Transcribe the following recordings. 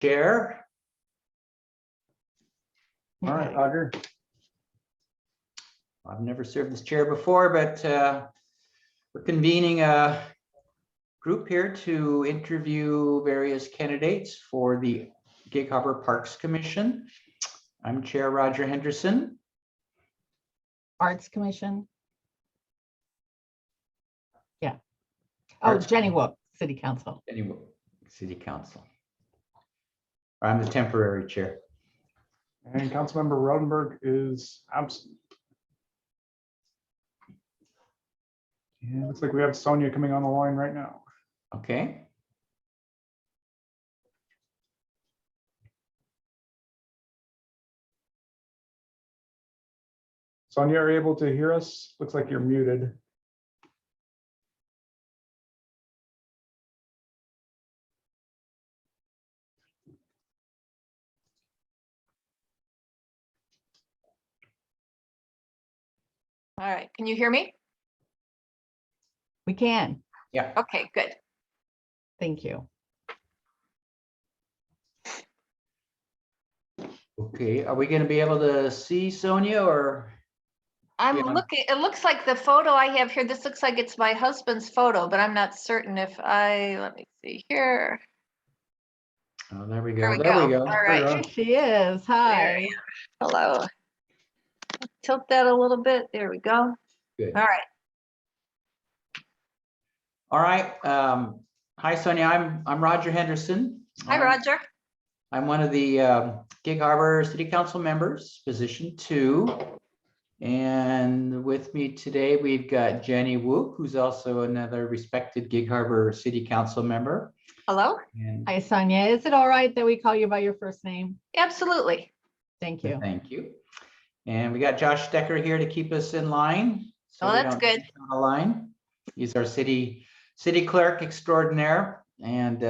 chair. All right, Roger. I've never served this chair before, but we're convening a group here to interview various candidates for the Gig Harbor Parks Commission. I'm Chair Roger Henderson. Arts Commission. Yeah. Arts Jenny Wook, City Council. Anyway, City Council. I'm the temporary chair. And Councilmember Rodenberg is absent. Yeah, looks like we have Sonja coming on the line right now. Okay. Sonja, are you able to hear us? Looks like you're muted. All right, can you hear me? We can. Yeah. Okay, good. Thank you. Okay. Are we going to be able to see Sonja or? I'm Yeah. looking, it looks like the photo I have here, this looks like it's my husband's photo, but I'm not certain if let me see here. Oh, there we There go. we There we go. go. All right. There she is. There Hi. you are. Hello. Tilt that a little bit. There we go. Good. All right. All right. Hi, Sonja. I'm Roger Henderson. Hi, Roger. I'm one of the Gig Harbor City Council members, position 2. And with me today, we've got Jenny Wook, who's also another respected Gig Harbor City Council member. Hello. And Hi, Sonja. Is it all right that we call you by your first name? Absolutely. Thank you. thank you. And we got Josh Decker here to keep us in line. So Oh, we that's don't good. miss on the line. He's our city clerk extraordinaire and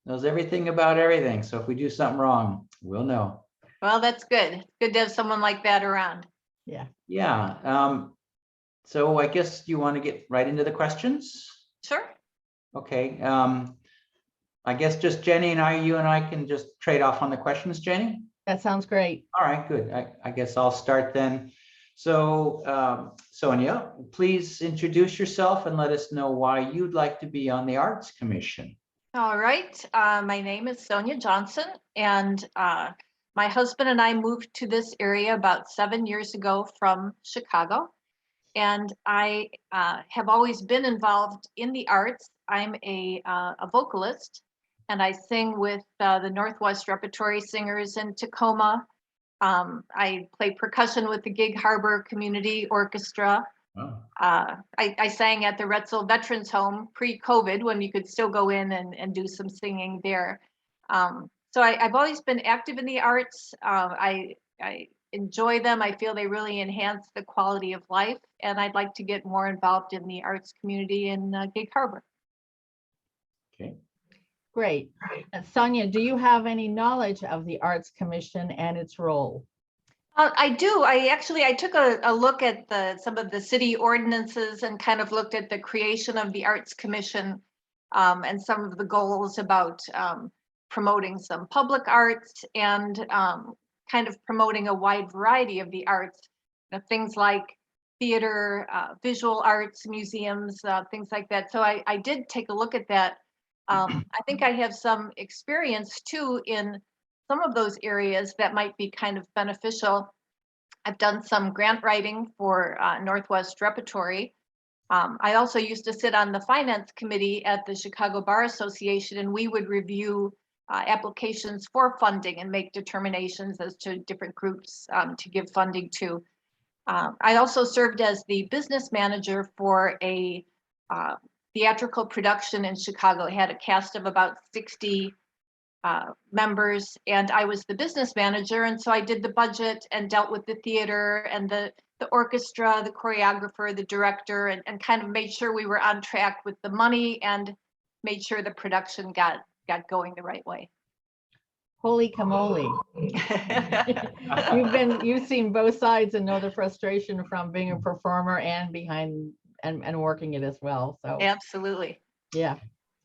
knows everything about everything. So if we do something wrong, we'll know. Well, that's good. It's good to have someone like that around. Yeah. Yeah. So I guess you want to get right into the questions? Sure. Okay. I guess just Jenny and you and I can just trade off on the questions, Jenny? That sounds great. All right, good. I guess I'll start then. So Sonja, please introduce yourself and let us know why you'd like to be on the Arts Commission. All right. My name is Sonja Johnson, and my husband and I moved to this area about 7 years ago from Chicago. And I have always been involved in the arts. I'm a vocalist, and I sing with the Northwest Repertory Singers in Tacoma. I play percussion with the Gig Harbor Community Orchestra. Oh. I sang at the Retzel Veterans Home pre-COVID when you could still go in and do some singing there. So I've always been active in the arts. I enjoy them. I feel they really enhance the quality of life, and I'd like to get more involved in the arts community in Gig Harbor. Okay. Great. Sonja, do you have any knowledge of the Arts Commission and its role? I do. I took a look at some of the city ordinances and kind of looked at the creation of the Arts Commission and some of the goals about promoting some public arts and kind of promoting a wide variety of the arts, things like theater, visual arts, museums, things like that. So I did take a look at that. I think I have some experience too in some of those areas that might be kind of beneficial. I've done some grant writing for Northwest Repertory. I also used to sit on the finance committee at the Chicago Bar Association, and we would review applications for funding and make determinations as to different groups to give funding to. I also served as the business manager for a theatrical production in Chicago. It had a cast of about 60 members, and I was the business manager, and so I did the budget and dealt with the theater and the orchestra, the choreographer, the director, and kind of made sure we were on track with the money and made sure the production got going the right way. Holy camole. You've seen both sides and know the frustration from being a performer and behind and working it as well. So Absolutely. yeah,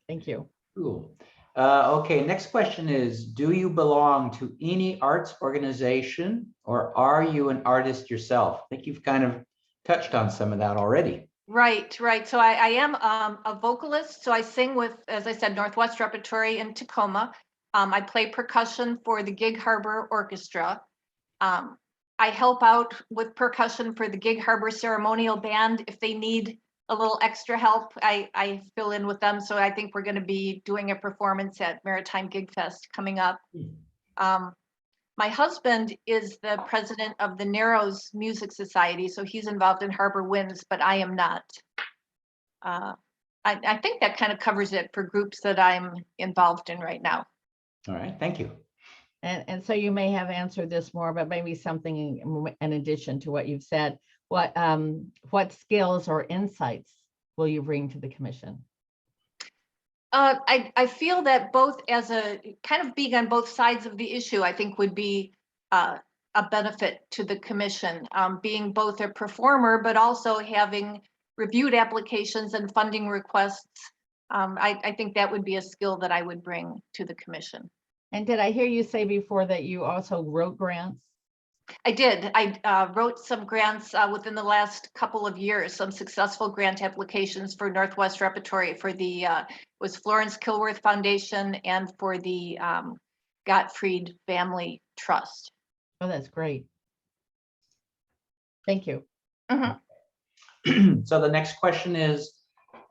thank you. Cool. Okay, next question is, do you belong to any arts organization or are you an artist yourself? I think you've kind of touched on some of that already. Right, right. So I am a vocalist. So I sing with, as I said, Northwest Repertory in Tacoma. I play percussion for the Gig Harbor Orchestra. I help out with percussion for the Gig Harbor Ceremonial Band. If they need a little extra help, I fill in with them. So I think we're going to be doing a performance at Maritime Gig Fest coming up. My husband is the president of the Narrows Music Society, so he's involved in Harbor Winds, but I am not. I think that kind of covers it for groups that I'm involved in right now. All right, thank you. And so you may have answered this more, but maybe something in addition to what you've said. What skills or insights will you bring to the commission? I feel that both as a kind of being on both sides of the issue, I think would be a benefit to the commission, being both a performer, but also having reviewed applications and funding requests. I think that would be a skill that I would bring to the commission. And did I hear you say before that you also wrote grants? I did. I wrote some grants within the last couple of years, some successful grant applications for Northwest Repertory for the was Florence Kilworth Foundation and for the Gottfried Family Trust. Oh, that's great. Thank you. So the next question is,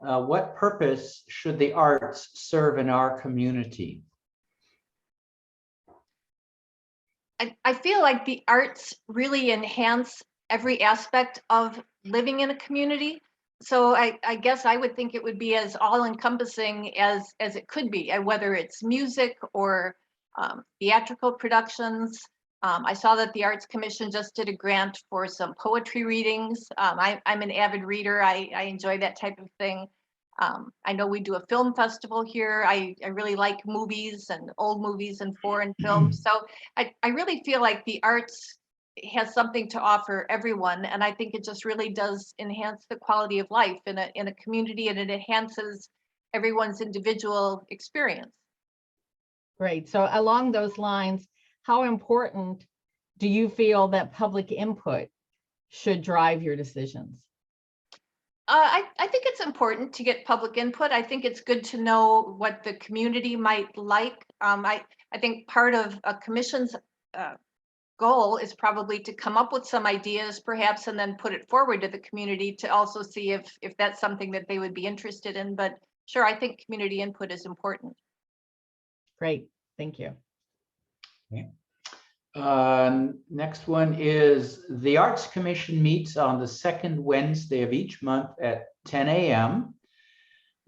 what purpose should the arts serve in our community? I feel like the arts really enhance every aspect of living in a community. So I guess I would think it would be as all-encompassing as it could be, whether it's music or theatrical productions. I saw that the Arts Commission just did a grant for some poetry readings. I'm an avid reader. I enjoy that type of thing. I know we do a film festival here. I really like movies and old movies and foreign films. So I really feel like the arts has something to offer everyone. And I think it just really does enhance the quality of life in a community, and it enhances everyone's individual experience. Great. So along those lines, how important do you feel that public input should drive your decisions? I think it's important to get public input. I think it's good to know what the community might like. I think part of a commission's goal is probably to come up with some ideas perhaps and then put it forward to the community to also see if that's something that they would be interested in. But sure, I think community input is important. Great. Thank you. Okay. Next one is the Arts Commission meets on the second Wednesday of each month at 10 a.m.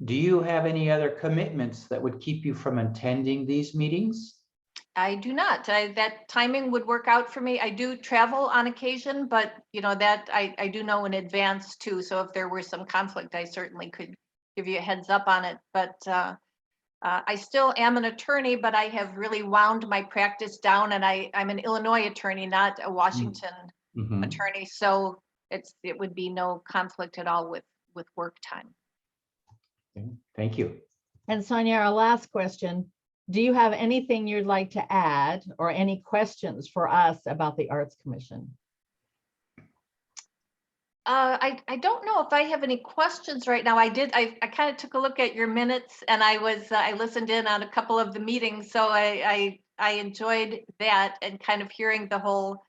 Do you have any other commitments that would keep you from attending these meetings? I do not. That timing would work out for me. I do travel on occasion, but you know that I do know in advance too. So if there were some conflict, I certainly could give you a heads up on it. But I still am an attorney, but I have really wound my practice down, and I'm an Illinois attorney, not a Washington attorney. So it would be no conflict at all with work time. Okay. Thank you. And Sonja, our last question. Do you have anything you'd like to add or any questions for us about the Arts Commission? I don't know if I have any questions right now. I kind of took a look at your minutes, and I listened in on a couple of the meetings, so I enjoyed that and kind of hearing the whole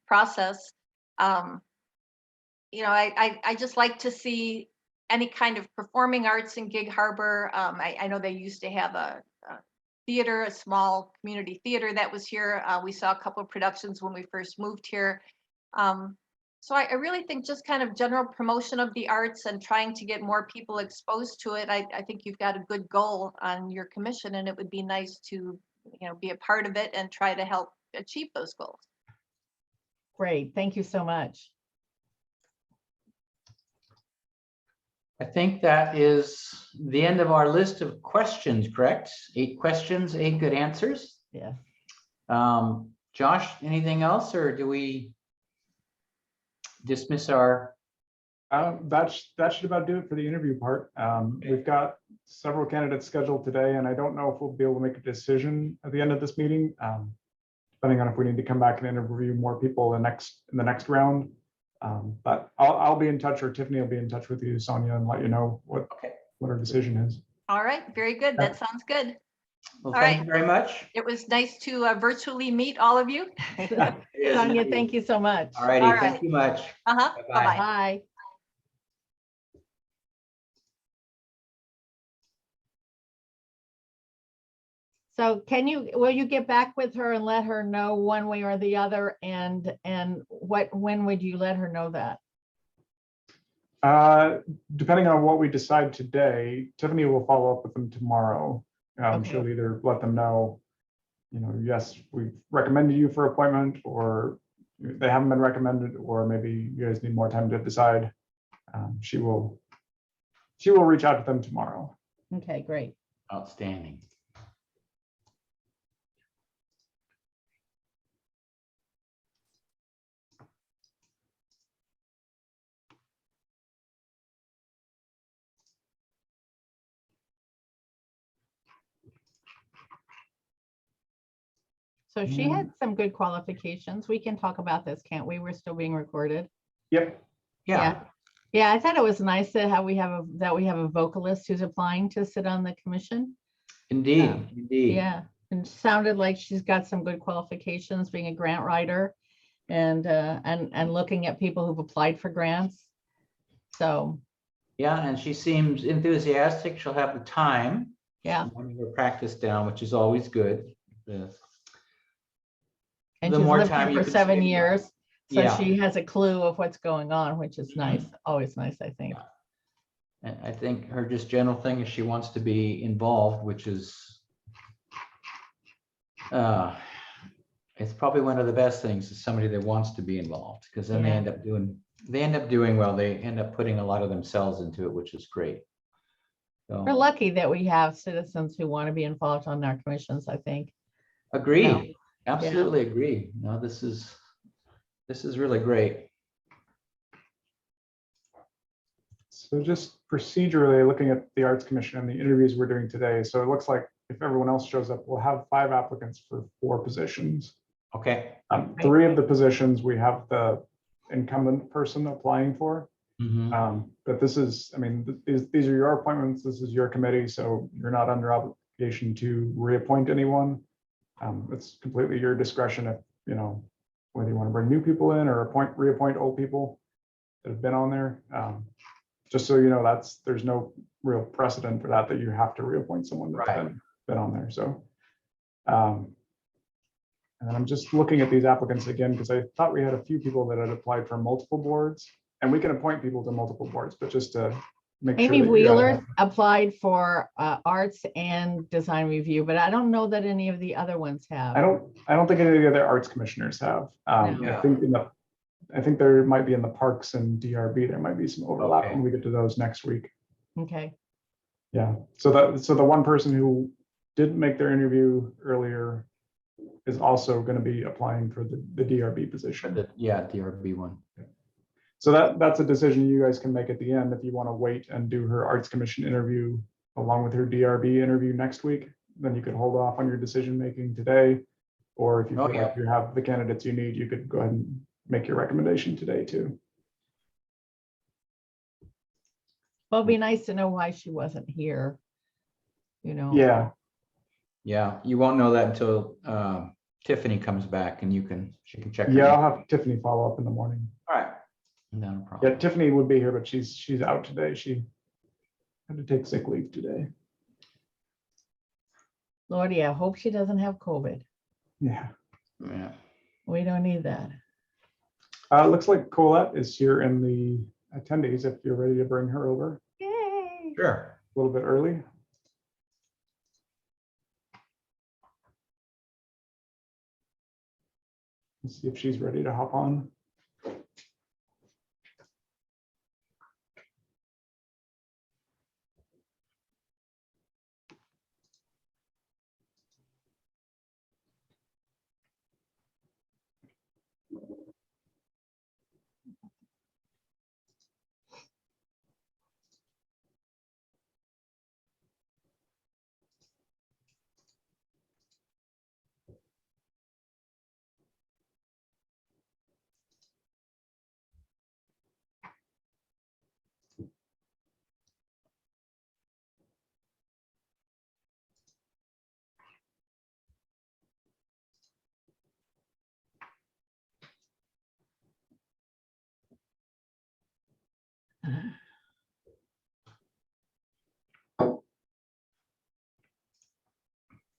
process. You know, I just like to see any kind of performing arts in Gig Harbor. I know they used to have a theater, a small community theater that was here. We saw a couple of productions when we first moved here. So I really think just kind of general promotion of the arts and trying to get more people exposed to it. I think you've got a good goal on your commission, and it would be nice to, be a part of it and try to help achieve those goals. Great. Thank you so much. I think that is the end of our list of questions, correct? 8 questions, 8 good answers. Yeah. Josh, anything else, or do we dismiss our? That should about do it for the interview part. We've got several candidates scheduled today, and I don't know if we'll be able to make a decision at the end of this meeting, depending on if we need to come back and interview more people in the next round. But I'll be in touch, or Tiffany will be in touch with you, Sonia, and let you know what our decision is. All right, very good. That sounds good. Well, All thank right. you very much. It was nice to virtually meet all of you. Sonia, thank you so much. All righty, All right. thank you much. Uh-huh. Bye-bye. Bye-bye. Bye. So will you get back with her and let her know one way or the other? And when would you let her know that? Depending on what we decide today, Tiffany will follow up with them tomorrow. Okay. She'll either let them know, yes, we've recommended you for appointment, or they haven't been recommended, or maybe you guys need more time to decide. She will reach out to them tomorrow. Okay, great. Outstanding. So she had some good qualifications. We can talk about this, can't we? We're still being recorded. Yep. Yeah, Yeah, I thought it was nice that we have a vocalist who's applying to sit on the commission. indeed, indeed. Yeah, and it sounded like she's got some good qualifications, being a grant writer and looking at people who've applied for grants. So, Yeah, and she seems enthusiastic. She'll have the time. yeah. Wanting her practice down, which is always good. And The she's more lived time here you for can 7 save. years. So Yeah. she has a clue of what's going on, which is Mhm. nice. Always nice, I think. And I think her just general thing is she wants to be involved, which is it's probably one of the best things, is somebody that wants to be involved, because then they Yeah. end up doing well. They end up putting a lot of themselves into it, which is great. So, We're lucky that we have citizens who want to be involved on our commissions, I think. agree. Absolutely agree. No, this is really great. So just procedurally looking at the Arts Commission and the interviews we're doing today. So it looks like if everyone else shows up, we'll have 5 applicants for 4 positions. Okay. 3 of the positions we have the incumbent person applying for. Mhm. But this is, these are your appointments. This is your committee, so you're not under obligation to reappoint anyone. It's completely your discretion if, whether you want to bring new people in or reappoint old people that have been on there. Just so you know, there's no real precedent for that you have to reappoint someone that's Right. been on there. So, and then I'm just looking at these applicants again, because I thought we had a few people that had applied for multiple boards, and we can appoint people to multiple boards, but just to make sure. Amy that you Wheeler have- applied for arts and design review, but I don't know that any of the other ones have. I don't think any of the other arts commissioners have. Yeah. I think there might be in the parks and DRB, there might be some overlap Okay. when we get to those next week. Okay, Yeah, so the one person who didn't make their interview earlier is also going to be applying for the DRB position. Yeah, DRB one. So that's a decision you guys can make at the end if you want to wait and do her Arts Commission interview along with her DRB interview next week. Then you could hold off on your decision making today, or if you feel Okay. like you have the candidates you need, you could go ahead and make your recommendation today too. well, it'd be nice to know why she wasn't here. Yeah, Yeah, you won't know that until Tiffany comes back and she can check. her yeah, name. I'll have Tiffany follow up in the morning. All right. No Yeah, problem. Tiffany would be here, but she's out today. She had to take sick leave today. Lordy, I hope she doesn't have COVID. Yeah. Yeah. We don't need that. Looks like Colette is here in the attendees if you're ready to bring her over Yay. Sure. a little bit early. Let's see if she's ready to hop on.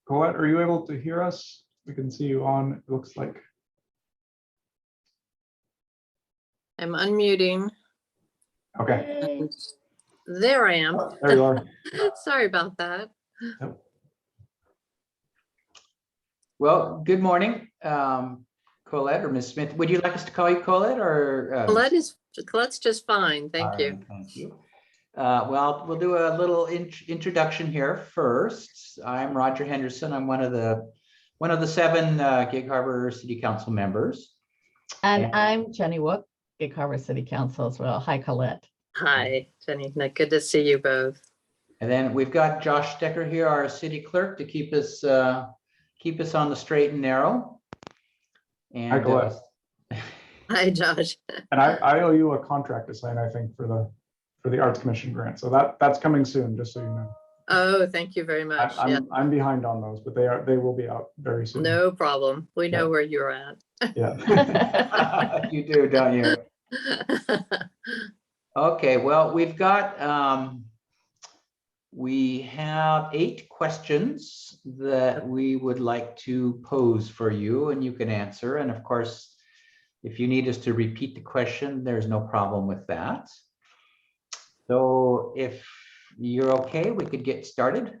Colette, are you able to hear us? We can see you on, it looks like. I'm unmuting. Okay, Yay. There I am. there you are. Sorry about that. Well, good morning, Colette or Ms. Smith. Would you like us to call you Colette or? Colette's just fine. All Thank you. right, thank you. Well, we'll do a little introduction here first. I'm Roger Henderson. I'm one of the 7 Gig Harbor City Council members. And I'm Jenny Wook, Gig Harbor City Council as well. Hi, Colette. Hi, Jenny. Good to see you both. And then we've got Josh Stecker here, our city clerk, to keep us on the straight and narrow. And Hi, Colette. Hi, Josh. And I owe you a contract to sign, I think, for the Arts Commission grant. So that's coming soon, just so you know. Oh, thank you very much. Yeah, I'm behind on those, but they will be out very soon. no problem. We know Yeah. where you're at. Yeah. you do, don't you? Okay, well, we have 8 questions that we would like to pose for you, and you can answer. And of course, if you need us to repeat the question, there's no problem with that. So if you're okay, we could get started.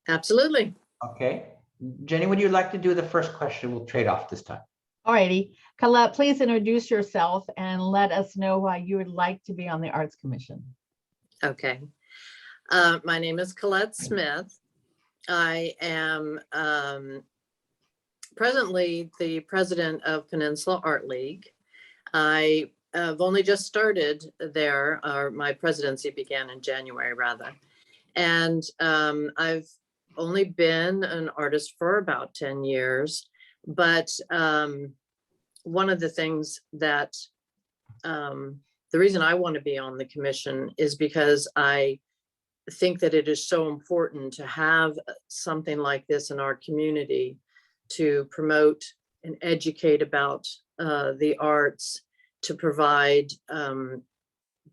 Absolutely. Okay. Jenny, would you like to do the first question? We'll trade off this time. All righty. Colette, please introduce yourself and let us know why you would like to be on the Arts Commission. Okay. My name is Colette Smith. I am presently the president of Peninsula Art League. I have only just started there, or my presidency began in January rather. And I've only been an artist for about 10 years, but one of the things that, the reason I want to be on the commission is because I think that it is so important to have something like this in our community to promote and educate about the arts, to provide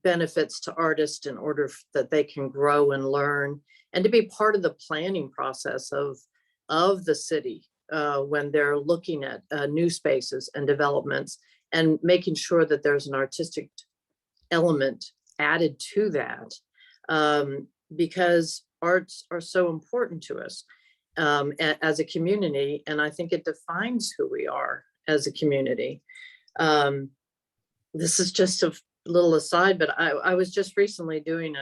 benefits to artists in order that they can grow and learn, and to be part of the planning process of the city when they're looking at new spaces and developments, and making sure that there's an artistic element added to that. Because arts are so important to us as a community, and I think it defines who we are as a community. This is just a little aside, but I was just recently doing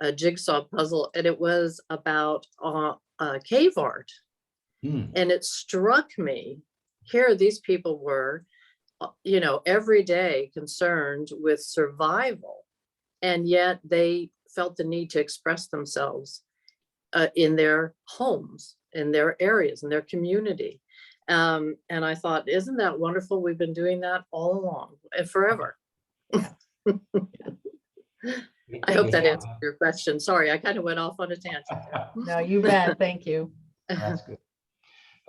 a jigsaw puzzle, and it was about cave art. And it struck me, here these people were, every day concerned with survival, and yet they felt the need to express themselves in their homes, in their areas, in their community. And I thought, isn't that wonderful? We've been doing that all along and forever. I hope that answers your question. Sorry, I kind of went off on a tangent there. No, you bet. Thank you. That's good.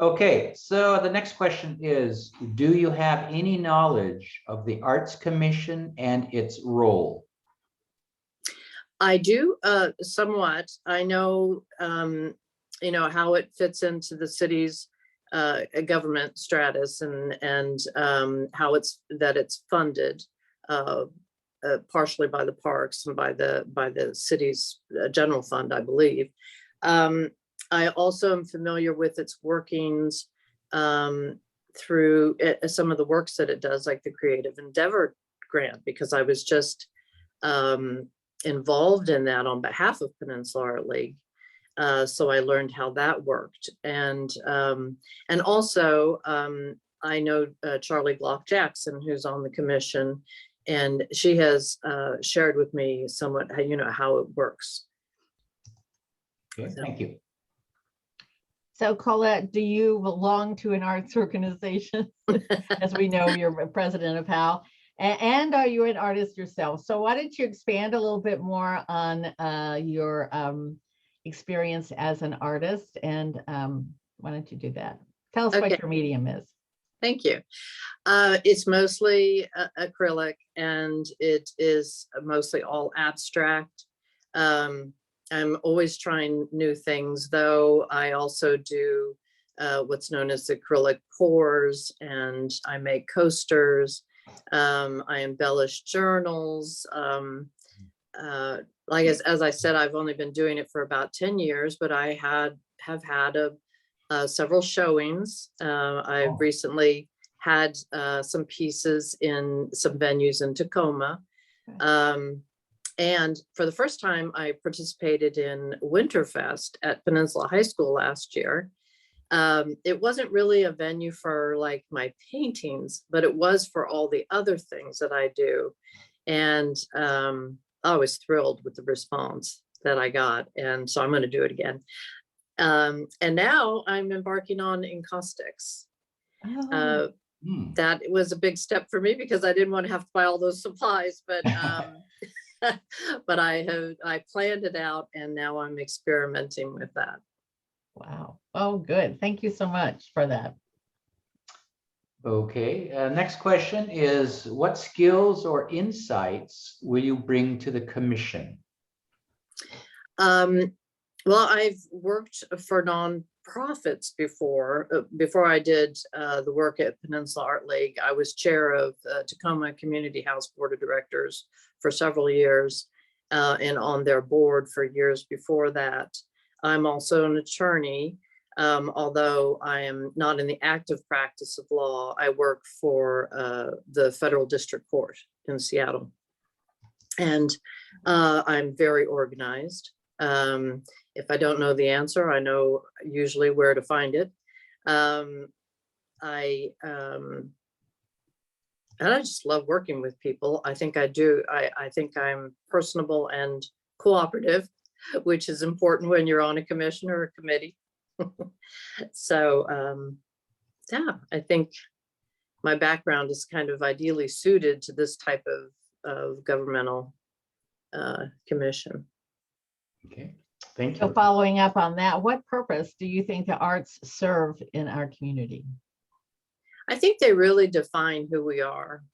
Okay, so the next question is, do you have any knowledge of the Arts Commission and its role? I do somewhat. I know, how it fits into the city's government stratus, and how it's funded partially by the parks and by the city's general fund, I believe. I also am familiar with its workings through some of the works that it does, like the Creative Endeavor Grant, because I was just involved in that on behalf of Peninsula Art League. So I learned how that worked. And also I know Charlie Glock Jackson, who's on the commission, and she has shared with me somewhat how it works. Okay, thank you. So Colette, do you belong to an arts organization? As we know, you're president of HAL. And are you an artist yourself? So why don't you expand a little bit more on your experience as an artist, and why don't you do that? Tell us what your medium is. Thank you. It's mostly acrylic, and it is mostly all abstract. I'm always trying new things, though. I also do what's known as acrylic pours, and I make coasters. I embellish journals. Like as I said, I've only been doing it for about 10 years, but I have had several showings. I've recently had some pieces in some venues in Tacoma. And for the first time, I participated in Winterfest at Peninsula High School last year. It wasn't really a venue for like my paintings, but it was for all the other things that I do. And I was thrilled with the response that I got. And so I'm going to do it again. And now I'm embarking on encaustics. Oh, That was a big step for me because I didn't want to have to buy all those supplies, but but I planned it out, and now I'm experimenting with that. wow. Oh, good. Thank you so much for that. Okay, next question is, what skills or insights will you bring to the commission? Well, I've worked for nonprofits before. Before I did the work at Peninsula Art League, I was chair of Tacoma Community House Board of Directors for several years, and on their board for years before that. I'm also an attorney, although I am not in the active practice of law. I work for the Federal District Court in Seattle, and I'm very organized. If I don't know the answer, I know usually where to find it. And I just love working with people. I think I do. I think I'm personable and cooperative, which is important when you're on a commission or a committee. So yeah, I think my background is kind of ideally suited to this type of governmental commission. Okay, thank So you. following up on that, what purpose do you think the arts serve in our community? I think they really define who we are.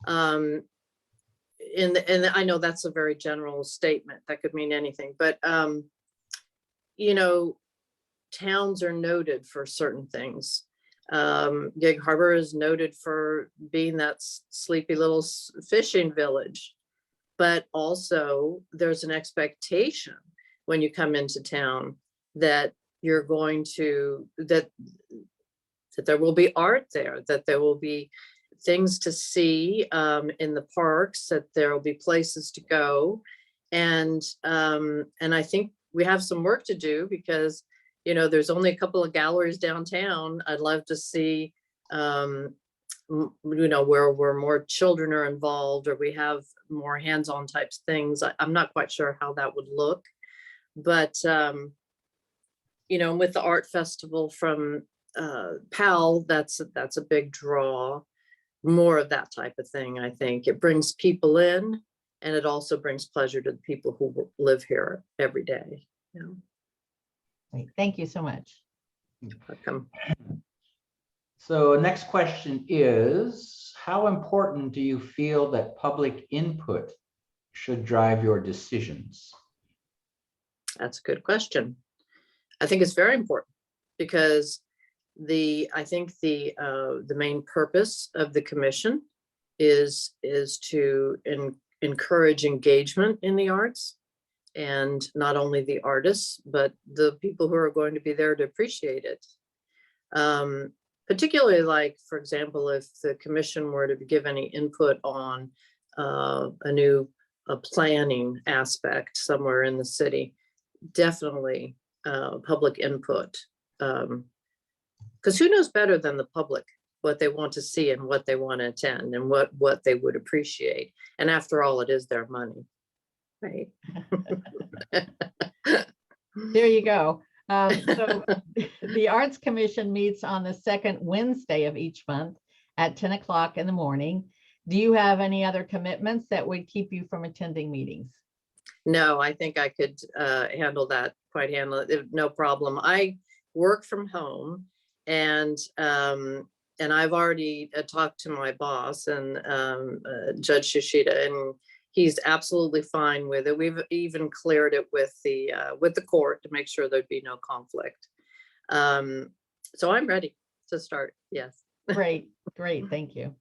And I know that's a very general statement that could mean anything, but you know, towns are noted for certain things. Gig Harbor is noted for being that sleepy little fishing village, but also there's an expectation when you come into town that you're going to, that there will be art there, that there will be things to see in the parks, that there will be places to go. And I think we have some work to do because, you know, there's only a couple of galleries downtown. I'd love to see, you know, where more children are involved, or we have more hands-on types things. I'm not quite sure how that would look, but you know, with the art festival from PAL, that's a big draw. More of that type of thing. I think it brings people in, and it also brings pleasure to the people who live here every day. You know? Great. Thank you so much. Welcome. So next question is, how important do you feel that public input should drive your decisions? That's a good question. I think it's very important because I think the main purpose of the commission is to encourage engagement in the arts, and not only the artists, but the people who are going to be there to appreciate it. Particularly, like, for example, if the commission were to give any input on a new planning aspect somewhere in the city, definitely public input. Because who knows better than the public what they want to see and what they want to attend and what they would appreciate. And after all, it is their money, right? There you go. So the Arts Commission meets on the second Wednesday of each month at 10 o'clock in the morning. Do you have any other commitments that would keep you from attending meetings? No, I think I could handle that, no problem. I work from home, and I've already talked to my boss and Judge Shishida, and he's absolutely fine with it. We've even cleared it with the court to make sure there'd be no conflict. So I'm ready to start. Yes. Great, great, thank you.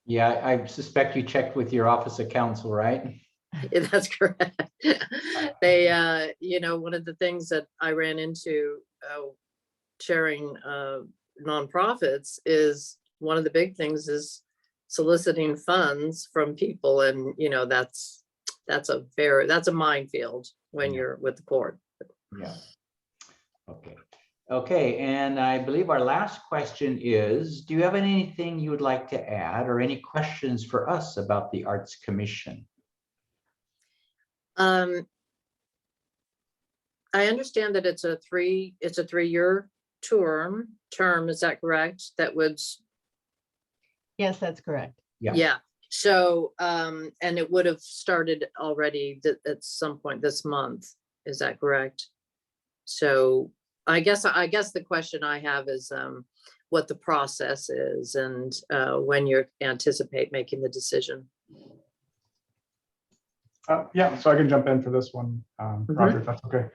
Yeah, I suspect you checked with your office of counsel, right? Yeah, that's correct. They, one of the things that I ran into chairing nonprofits is one of the big things is soliciting funds from people, and that's a minefield when Yeah. you're with the court. Yeah. Okay. Okay, and I believe our last question is, do you have anything you would like to add or any questions for us about the Arts Commission? I understand that it's a 3-year term, is that correct? That would, Yes, that's correct. yeah. So, and it would have started already at some point this month, is that correct? So I guess the question I have is what the process is and when you anticipate making the decision. Yeah, so I can jump in for this one, Roger, if that's okay.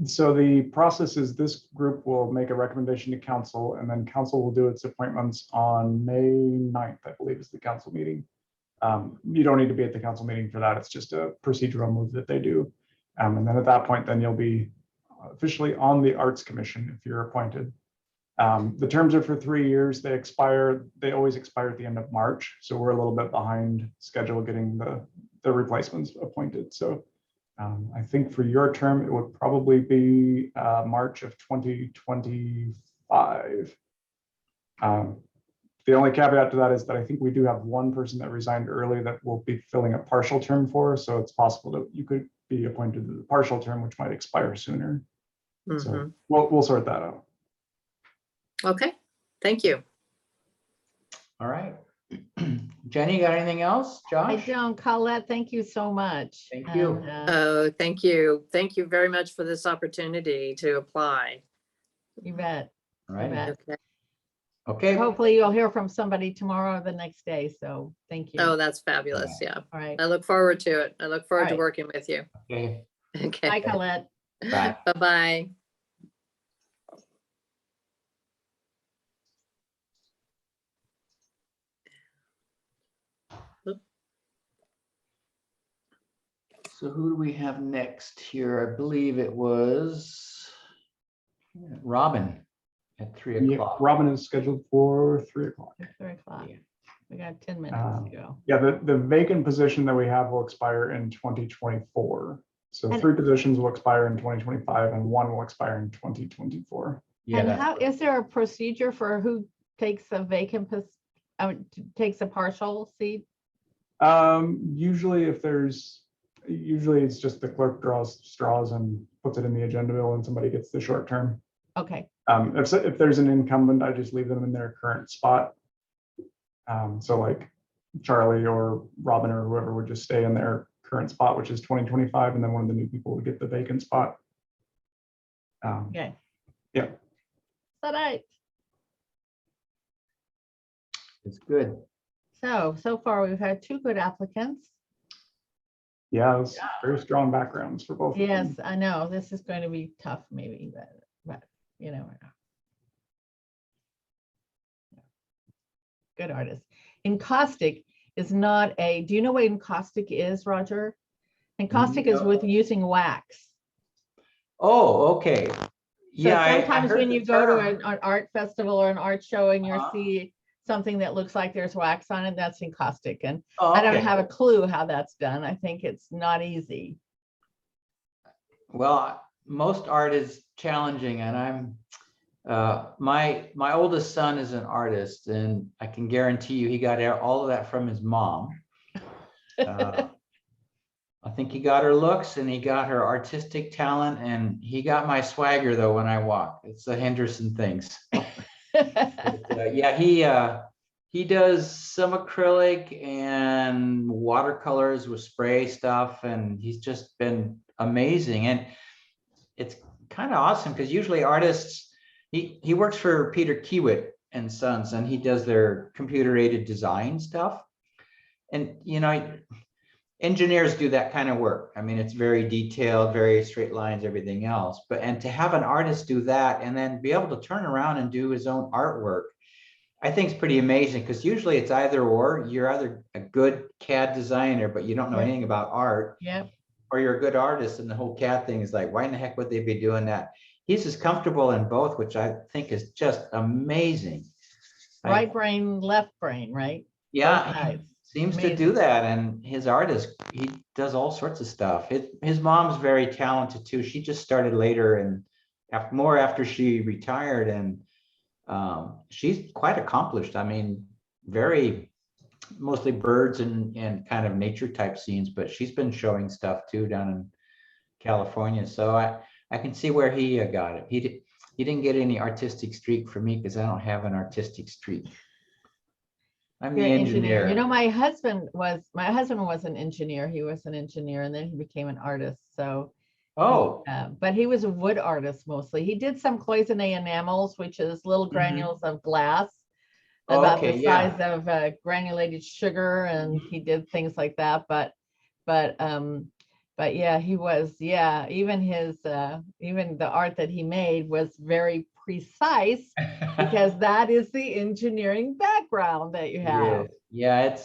So the process is this group will make a recommendation to council, and then council will do its appointments on May 9th, I believe is the council meeting. You don't need to be at the council meeting for that. It's just a procedural move that they do. And then at that point, then you'll be officially on the Arts Commission if you're appointed. The terms are for 3 years. They expire. They always expire at the end of March. So we're a little bit behind schedule getting the replacements appointed. So I think for your term, it would probably be March of 2025. The only caveat to that is that I think we do have one person that resigned early that we'll be filling a partial term for. So it's possible that you could be appointed to the partial term, which might expire sooner. So we'll sort that out. Okay, thank you. All right. Jenny, got anything else? I Josh? don't, Colette, thank you so much. Thank you. And, Thank you. Thank you very much for this opportunity to apply. you bet. All right. bet. Okay. Okay. Hopefully you'll hear from somebody tomorrow or the next day, so thank you. Oh, that's fabulous. Yeah. All right. I look forward to it. I look forward to Right. working with you. Okay. Okay. Bye, Colette. Bye. Bye-bye. So who do we have next here? I believe it was Robin at 3 Yeah, o'clock. Robin is scheduled for 3 o'clock. It's 3 o'clock. We got 10 minutes to go. Yeah, the vacant position that we have will expire in 2024. So And- 3 positions will expire in 2025 and 1 will expire in 2024. Yeah, And that's how, is there a procedure for who takes a vacant, takes a partial seat? Usually it's just the clerk draws straws and puts it in the agenda bill and somebody gets the short term. Okay, If there's an incumbent, I just leave them in their current spot. So like Charlie or Robin or whoever would just stay in their current spot, which is 2025, and then one of the new people would get the vacant spot. okay. Yeah. All right. it's good. So far we've had 2 good applicants. Yeah, it was very strong backgrounds for both. of them. Yes, I know. This is going to be tough maybe, but you know. Good artist. Encaustic is not a, do you know what encaustic is, Roger? Encaustic is with using wax. Oh, okay. So Yeah. I sometimes heard when the you go to term. an art festival or an art show and you Uh-huh. see something that looks like there's wax on it, that's encaustic. And Oh, I don't okay. have a clue how that's done. I think it's not easy. Well, most art is challenging, and I'm my oldest son is an artist, and I can guarantee you he got all of that from his mom. I think he got her looks and he got her artistic talent, and he got my swagger though when I walk. It's the Henderson things. But, yeah, he does some acrylic and watercolors with spray stuff, and he's just been amazing. And it's kind of awesome because usually artists, he works for Peter Kiewit and Sons, and he does their computer aided design stuff. And, engineers do that kind of work. I mean, it's very detailed, very straight lines, everything else. And to have an artist do that and then be able to turn around and do his own artwork, I think is pretty amazing, because usually it's either or. You're either a good CAD designer, but you don't know Yep. anything about art, Yep. or you're a good artist, and the whole CAD thing is like, why in the heck would they be doing that? He's as comfortable in both, which I think is just amazing. Right brain, left brain, right? Yeah, Both he sides. seems to Amazing. do that, and his art is, he does all sorts of stuff. His mom's very talented too. She just started later, and more after she retired, and she's quite accomplished. I mean, very mostly birds and kind of nature type scenes, but she's been showing stuff too down in California. So I can see where he got it. He didn't get any artistic streak for me, because I don't have an artistic streak. I'm the You're an engineer. engineer. My husband was an engineer. He was an engineer, and then he became an artist. So, Oh, but he was a wood artist mostly. He did some cloisonne enamels, which is little granules of glass about okay, the yeah. size of granulated sugar, and he did things like that. But yeah, he was, yeah, even the art that he made was very precise, because that is the engineering background that you have. Yeah,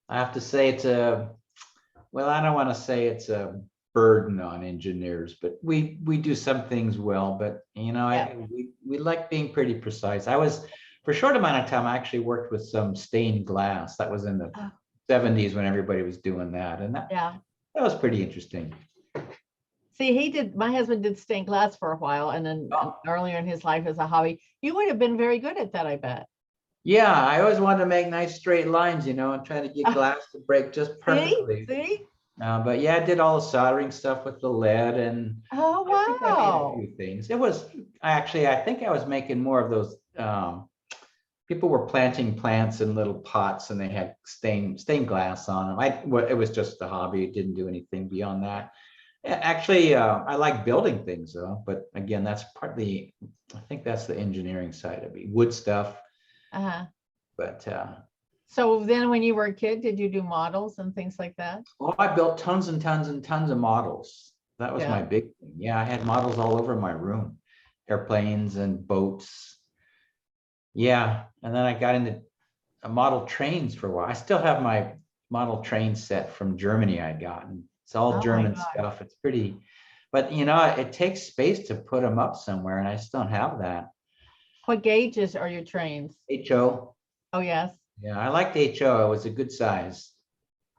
I have to say well, I don't want to say it's a burden on engineers, but we do some things well, but Yeah. we like being pretty precise. For a short amount of time, I actually worked with some stained glass. That was in the Oh. 70s when everybody was doing that. And Yeah. that was pretty interesting. See, my husband did stained glass for a while, and then Oh. earlier in his life as a hobby. You would have been very good at that, I bet. Yeah, I always wanted to make nice straight lines, and try to get glass to break just perfectly. See? But yeah, I did all the soldering stuff with the lead, and Oh, I think I made a wow. few things. I think I was making more of those. People were planting plants in little pots, and they had stained glass on them. It was just a hobby. It didn't do anything beyond that. Actually, I like building things though, but again, that's partly, I think that's the engineering side of it, wood stuff. Uh-huh. But So then when you were a kid, did you do models and things like that? I built tons and tons and tons of models. That was Yeah. my big thing. Yeah, I had models all over my room, airplanes and boats. Yeah, and then I got into model trains for a while. I still have my model train set from Germany I got. And it's all Oh my German gosh. stuff. It's pretty, but it takes space to put them up somewhere, and I just don't have that. What gauges are your trains? HO. Oh, yes. Yeah, I liked HO. It was a good size.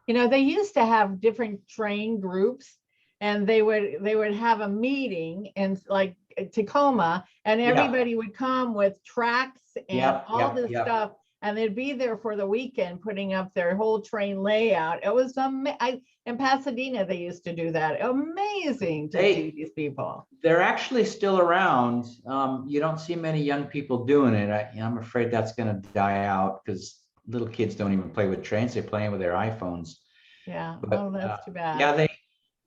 They used to have different train groups, and they would have a meeting in like Tacoma, and Yeah. everybody would come with tracks and Yep, all yep, this yep. stuff, and they'd be there for the weekend putting up their whole train layout. It was in Pasadena they used to do that. Amazing to see these people. They're actually still around. You don't see many young people doing it. I'm afraid that's going to die out, because little kids don't even play with trains. They're playing with their iPhones. Yeah. But, Oh, that's too bad. Yeah, they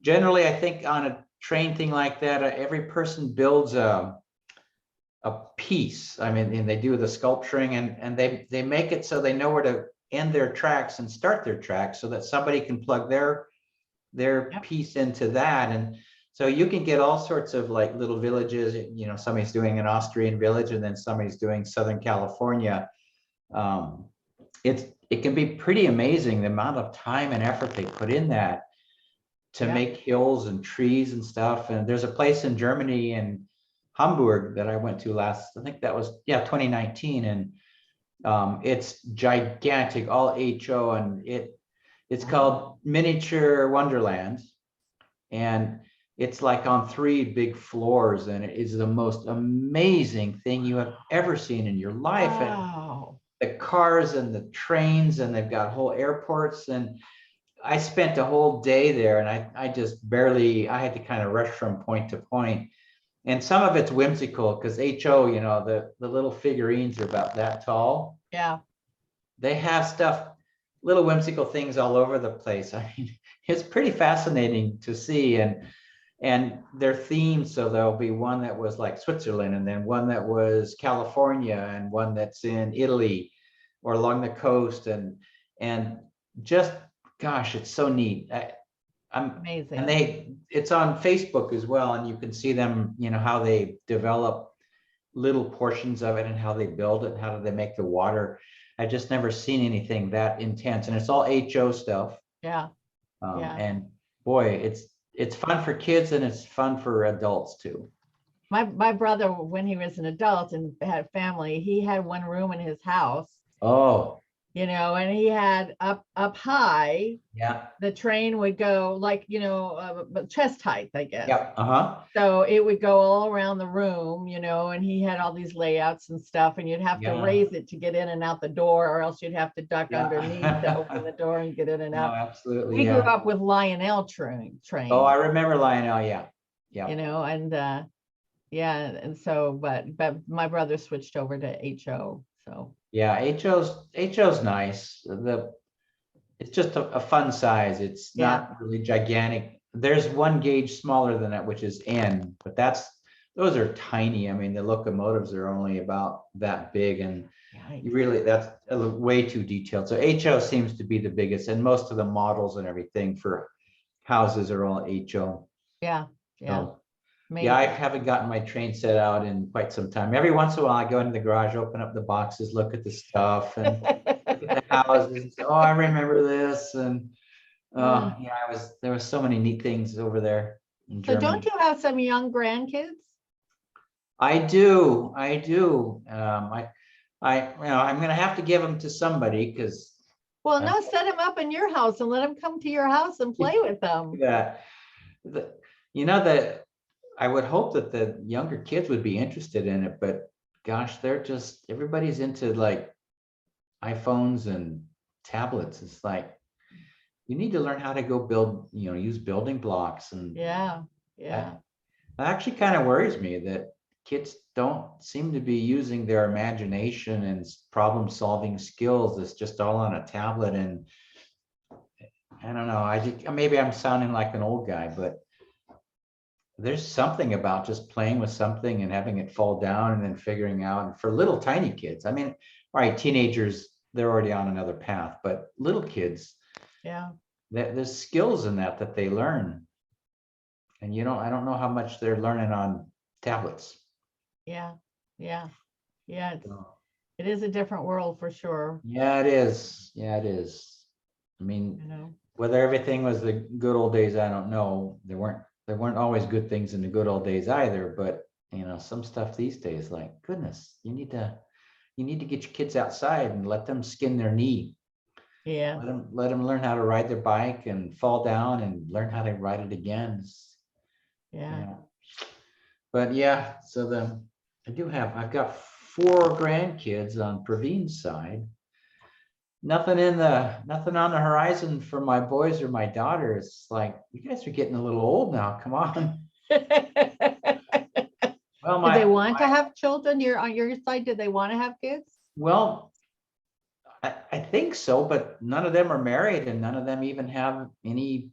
generally, I think on a train thing like that, every person builds a piece. I mean, and they do the sculpturing, and they make it so they know where to end their tracks and start their tracks, so that somebody can plug their Yep. piece into that. And so you can get all sorts of like little villages. Somebody's doing an Austrian village, and then somebody's doing Southern California. It can be pretty amazing the amount of time and effort they put in that to Yep. make hills and trees and stuff. And there's a place in Germany, in Hamburg, that I went to I think that was 2019, and it's gigantic, all HO, and it's called Miniature Wonderland, and it's like on 3 big floors, and it is the most amazing thing you have ever seen in your life. And Wow. the cars and the trains, and they've got whole airports, and I spent a whole day there, and I just I had to kind of rush from point to point. And some of it's whimsical, because HO, the little figurines are about that tall. Yeah. They have stuff, little whimsical things all over the place. I mean, it's pretty fascinating to see. And And they're themed, so there'll be one that was like Switzerland, and then one that was California, and one that's in Italy or along the coast, and just, gosh, it's so neat. And Amazing. it's on Facebook as well, and you can see them, how they develop little portions of it and how they build it, how do they make the water. I just never seen anything that intense, and it's all HO stuff. Yeah. Yeah. And boy, it's fun for kids and it's fun for adults too. My brother, when he was an adult and had family, he had one room in his house, Oh, and he had up high, yeah, the train would go like, chest height, I guess. yep, uh-huh. So it would go all around the room, and he had all these layouts and stuff, and you'd have to Yeah. raise it to get in and out the door, or else you'd have to duck Yeah. underneath to open the door and get in and No, out. absolutely, We grew yeah. up with Lionel train, Oh, I remember Lionel, yeah. Yeah. and yeah, and so, but my brother switched over to HO, so. Yeah, HO's nice. It's just a fun size. It's Yeah. not really gigantic. There's one gauge smaller than that, which is N, but those are tiny. I mean, the locomotives are only about that big, and that's way too detailed. So HO seems to be the biggest, and most of the models and everything for houses are all HO. Yeah, yeah. So, yeah, I haven't gotten my train set out in quite some time. Every once in a while, I go into the garage, open up the boxes, look at the stuff, and look at the houses. And say, oh, I remember this, and yeah, there was so many neat things over there in So Germany. don't you have some young grandkids? I do. I'm going to have to give them to somebody, because Well, no, set them up in your house and let them come to your house and play with them. that I would hope that the younger kids would be interested in it, but gosh, everybody's into like iPhones and tablets. It's like, you need to learn how to go build, use building blocks. And Yeah, yeah. that actually kind of worries me that kids don't seem to be using their imagination and problem solving skills. It's just all on a tablet. And I don't know, maybe I'm sounding like an old guy, but there's something about just playing with something and having it fall down and then figuring out. And for little tiny kids, I mean, all right, teenagers, they're already on another path, but little kids, Yeah. there's skills in that they learn. And I don't know how much they're learning on tablets. Yeah. Yeah. Yeah. So, It is a different world for sure. yeah, it is. Yeah, it is. I mean, You know. whether everything was the good old days, I don't know. There weren't always good things in the good old days either, but some stuff these days, like, goodness, you need to get your kids outside and let them skin their knee. Yeah. Let them learn how to ride their bike and fall down and learn how to ride it again. Yeah. But yeah, so I've got 4 grandkids on Praveen's side. Nothing on the horizon for my boys or my daughter. It's like, you guys are getting a little old now. Come on. Well, Do they want to have children? On your side, do they want to have kids? Well, I think so, but none of them are married, and none of them even have any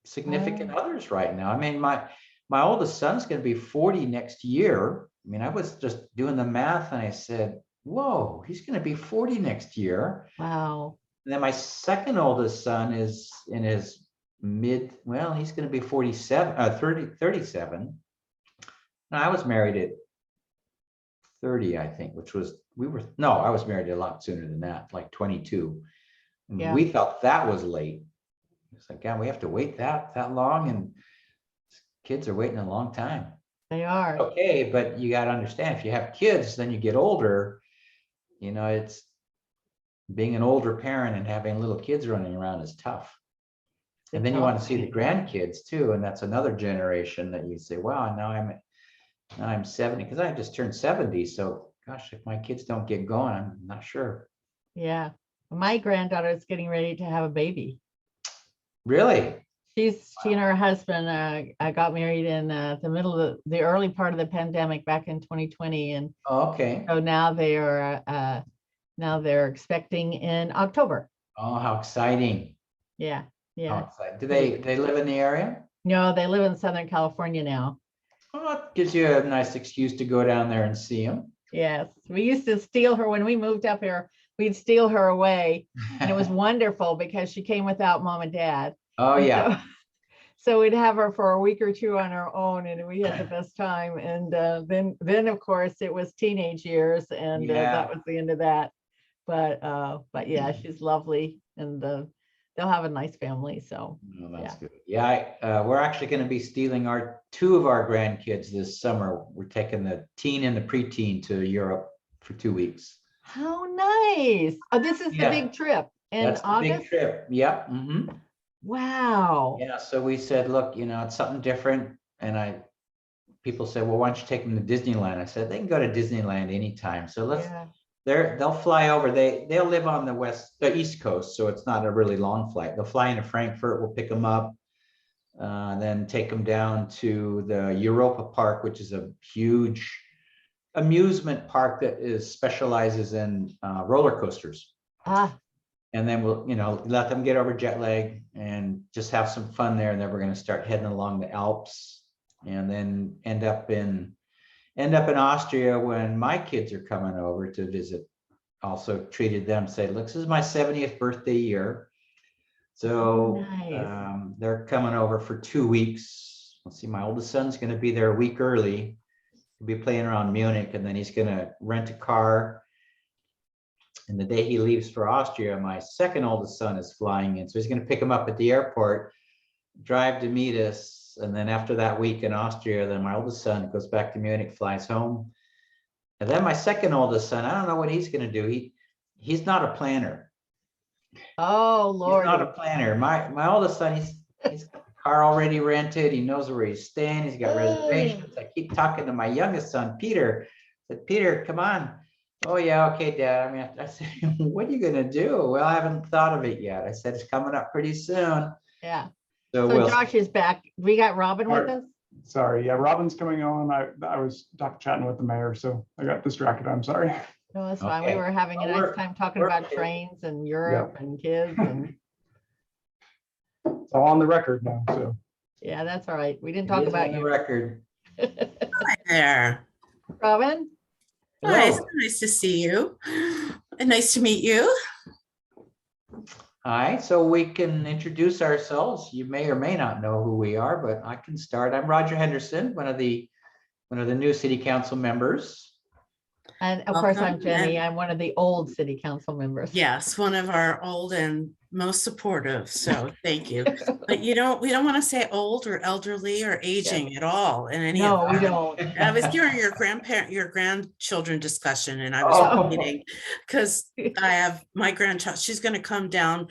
significant others right now. I mean, my oldest son's going to be 40 next year. I mean, I was just doing the math and I said, whoa, he's going to be 40 next year. Wow. And then my second oldest son is in his he's going to be 37. And I was married at 30, I think, I was married a lot sooner than that, like 22. And Yeah. we thought that was late. It's like, God, we have to wait that long, and kids are waiting a long time. They are. Okay, but you got to understand, if you have kids, then you get older, it's being an older parent and having little kids running around is tough. And then you want to see the grandkids too. And that's another generation that you say, wow, now I'm 70, because I just turned 70. So gosh, if my kids don't get going, I'm not sure. Yeah. My granddaughter is getting ready to have a baby. Really? She and her husband got married in the early part of the pandemic back in 2020, and Okay. so now they're expecting in October. Oh, how exciting. Yeah, How yeah. exciting. Do they live in the area? No, they live in Southern California now. Well, it gives you a nice excuse to go down there and see them. Yes, we used to steal her when we moved up here. We'd steal her away, and it was wonderful because she came without mom and dad. Oh, And yeah. So we'd have her for a week or two on our own, and we had the best time. And then of course it was teenage years, and Yeah. that was the end of that. But yeah, she's lovely, and they'll have a nice family. So Oh, that's yeah. good. Yeah, we're actually going to be stealing two of our grandkids this summer. We're taking the teen and the preteen to Europe for 2 weeks. How nice! Oh, this is the Yeah. big trip in That's the big August. trip. Yep. Hmm. Wow. Yeah. So we said, look, it's something different. And people said, well, why don't you take them to Disneyland? I said, they can go to Disneyland anytime. So Yeah. they'll fly over. They'll live on the East Coast, so it's not a really long flight. They'll fly into Frankfurt. We'll pick them up, then take them down to the Europa Park, which is a huge amusement park that specializes in roller coasters. Ah, And then we'll, let them get over jet lag and just have some fun there. And then we're going to start heading along the Alps, and then end up in Austria when my kids are coming over to visit. Also treated them, said, look, this is my 70th birthday year. So nice. they're coming over for 2 weeks. Let's see, my oldest son's going to be there a week early. He'll be playing around Munich, and then he's going to rent a car. And the day he leaves for Austria, my second oldest son is flying in. So he's going to pick him up at the airport, drive to meet us. And then after that week in Austria, then my oldest son goes back to Munich, flies home. And then my second oldest son, I don't know what he's going to do. He's not a planner. Oh, Lord. He's not a planner. My oldest son, he's got the car already rented. He knows where he's staying. He's got reservations. I keep talking to my youngest son, Peter. I said, Peter, come on. Oh yeah, okay, Dad. I said, what are you gonna do? Well, I haven't thought of it yet. I said it's coming up pretty soon. Yeah. So So Josh is back. We got Robin with us. Sorry, yeah, Robin's coming on. I was chatting with the mayor, so I got distracted. I'm sorry. No, that's fine. We Okay. were having a Well, nice time talking we're about okay. trains and Europe and kids, and It's all on the record now, so. yeah, that's all right. We didn't It talk is about on the you. record. Hi there. Robin? Hi, Hello. it's nice to see you. And nice to meet you. Hi, so we can introduce ourselves. You may or may not know who we are, but I can start. I'm Roger Henderson, one of the new city council members. And of course, I'm Welcome, Jenny. and- I'm one of the old city council members. Yes, one of our old and most supportive. So thank you. But we don't want to say old or elderly or aging at all in any No, of we that. don't. I was hearing your grandchildren discussion, and I was Oh. repeating because I have my grandchild. She's going to come down.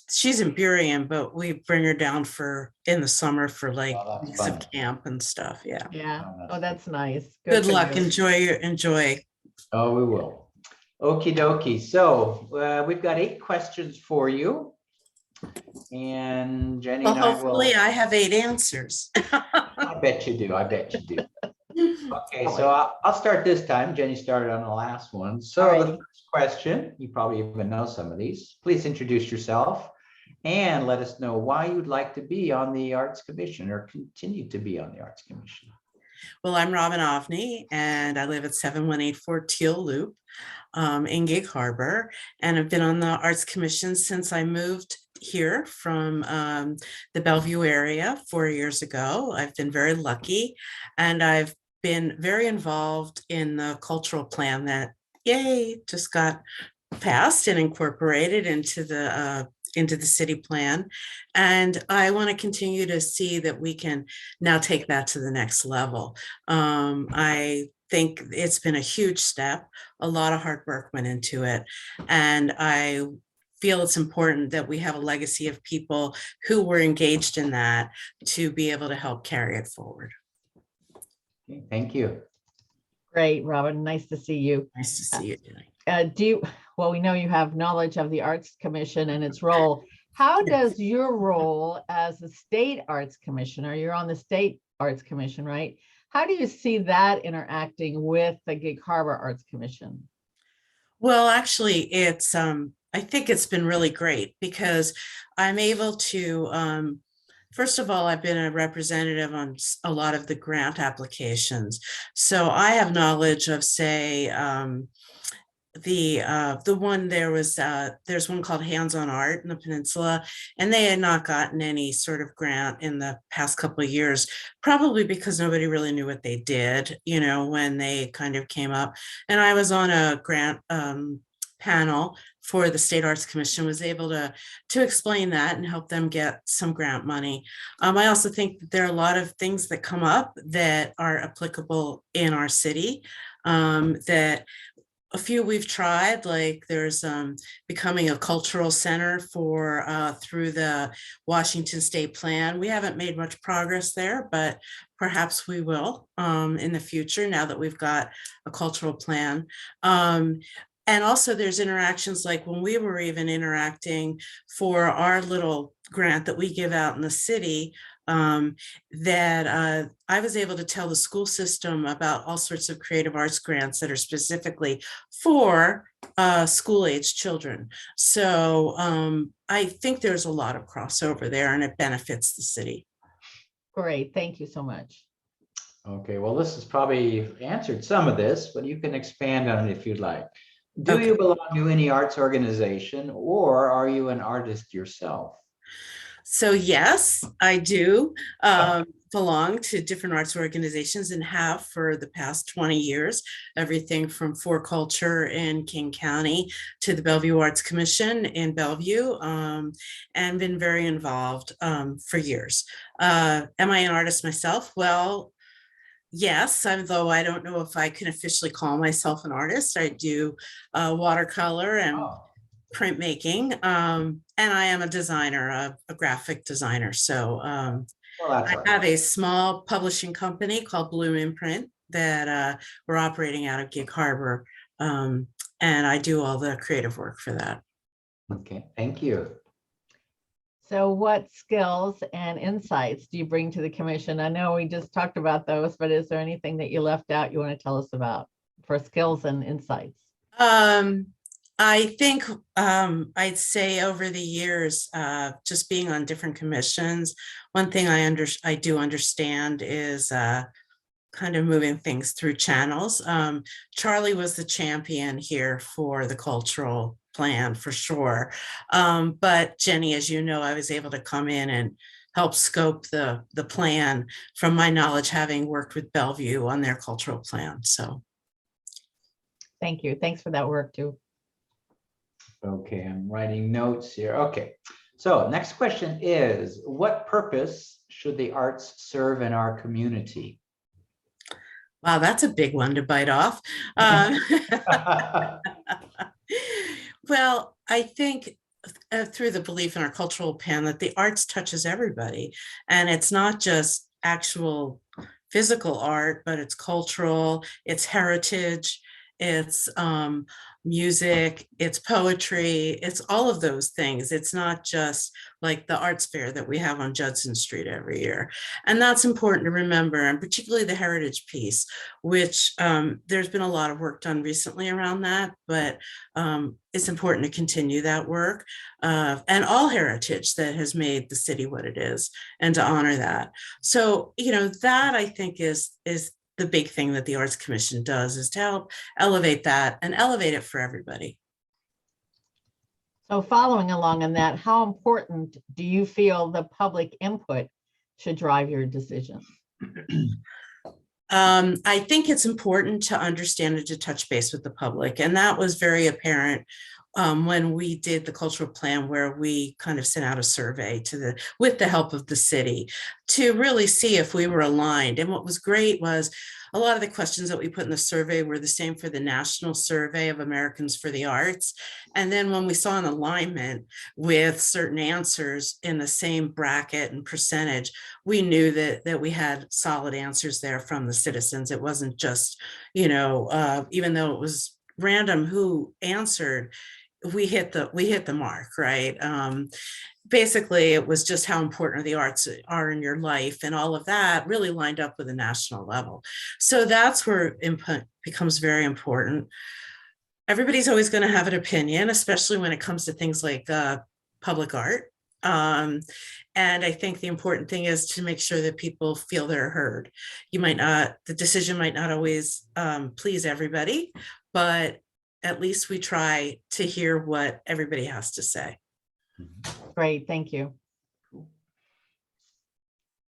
She's in Burien, but we bring her down in the summer for like Oh, that's weeks fun. of camp and stuff. Yeah. Yeah. Oh, Oh, that's nice. Good for luck. you. Enjoy. Oh, we will. Okie dokie. So we've got 8 questions for you. And Jenny Well, and I will. hopefully I have 8 answers. I bet you do. I bet you do. Okay, so I'll start this time. Jenny started on the last one. So the Alrighty. first question, you probably even know some of these. Please introduce yourself and let us know why you'd like to be on the Arts Commission or continue to be on the Arts Commission. Well, I'm Robin Ovney, and I live at 7184 Teal Loop in Gig Harbor. And I've been on the Arts Commission since I moved here from the Bellevue area 4 years ago. I've been very lucky, and I've been very involved in the cultural plan that, yay, just got passed and incorporated into the city plan. And I want to continue to see that we can now take that to the next level. I think it's been a huge step. A lot of hard work went into it. And I feel it's important that we have a legacy of people who were engaged in that to be able to help carry it forward. Okay, thank you. Great, Robin. Nice to see you. Nice to see you tonight. Well, we know you have knowledge of the Arts Commission and its role. How does your role as the state Arts Commissioner, you're on the state Arts Commission, right? How do you see that interacting with the Gig Harbor Arts Commission? Well, actually, I think it's been really great because I'm able to First of all, I've been a representative on a lot of the grant applications. So I have knowledge of, say, the one there's one called Hands on Art in the Peninsula, and they had not gotten any sort of grant in the past couple of years, probably because nobody really knew what they did, when they kind of came up. And I was on a grant panel for the State Arts Commission, was able to explain that and help them get some grant money. I also think that there are a lot of things that come up that are applicable in our city, that a few we've tried, like there's becoming a cultural center for through the Washington State Plan. We haven't made much progress there, but perhaps we will in the future now that we've got a cultural plan. And also there's interactions like when we were even interacting for our little grant that we give out in the city, that I was able to tell the school system about all sorts of creative arts grants that are specifically for school-age children. So I think there's a lot of crossover there and it benefits the city. Great, thank you so much. Okay, well, this has probably answered some of this, but you can expand on it if you'd like. Do Okay. you belong to any arts organization, or are you an artist yourself? So yes, I do belong to different arts organizations and have for the past 20 years, everything from For Culture in King County to the Bellevue Arts Commission in Bellevue, and been very involved for years. Am I an artist myself? Well, yes, though I don't know if I can officially call myself an artist. I do watercolor and Oh, printmaking, and I am a designer, a graphic designer. So well, that's I all right. have a small publishing company called Bloom Imprint that we're operating out of Gig Harbor, and I do all the creative work for that. Okay, thank you. So what skills and insights do you bring to the commission? I know we just talked about those, but is there anything that you left out you want to tell us about for skills and insights? I think I'd say over the years, just being on different commissions, one thing I do understand is kind of moving things through channels. Charlie was the champion here for the cultural plan for sure. But Jenny, as you know, I was able to come in and help scope the plan from my knowledge, having worked with Bellevue on their cultural plan. So. Thank you. Thanks for that work too. Okay, I'm writing notes here. Okay, so next question is, what purpose should the arts serve in our community? Wow, that's a big one to bite off. Well, I think through the belief in our cultural plan that the arts touches everybody, and it's not just actual physical art, but it's cultural, it's heritage, it's music, it's poetry, it's all of those things. It's not just like the arts fair that we have on Judson Street every year. And that's important to remember, and particularly the heritage piece, which there's been a lot of work done recently around that, but it's important to continue that work, and all heritage that has made the city what it is, and to honor that. So, that I think is the big thing that the Arts Commission does, is to help elevate that and elevate it for everybody. So following along on that, how important do you feel the public input should drive your decisions? I think it's important to understand and to touch base with the public. And that was very apparent when we did the cultural plan, where we kind of sent out a survey with the help of the city to really see if we were aligned. And what was great was a lot of the questions that we put in the survey were the same for the National Survey of Americans for the Arts. And then when we saw an alignment with certain answers in the same bracket and percentage, we knew that we had solid answers there from the citizens. It wasn't just, even though it was random who answered, we hit the mark, right? Basically, it was just how important the arts are in your life, and all of that really lined up with the national level. So that's where input becomes very important. Everybody's always going to have an opinion, especially when it comes to things like public art. And I think the important thing is to make sure that people feel they're heard. The decision might not always please everybody, but at least we try to hear what everybody has to say. Great, thank you.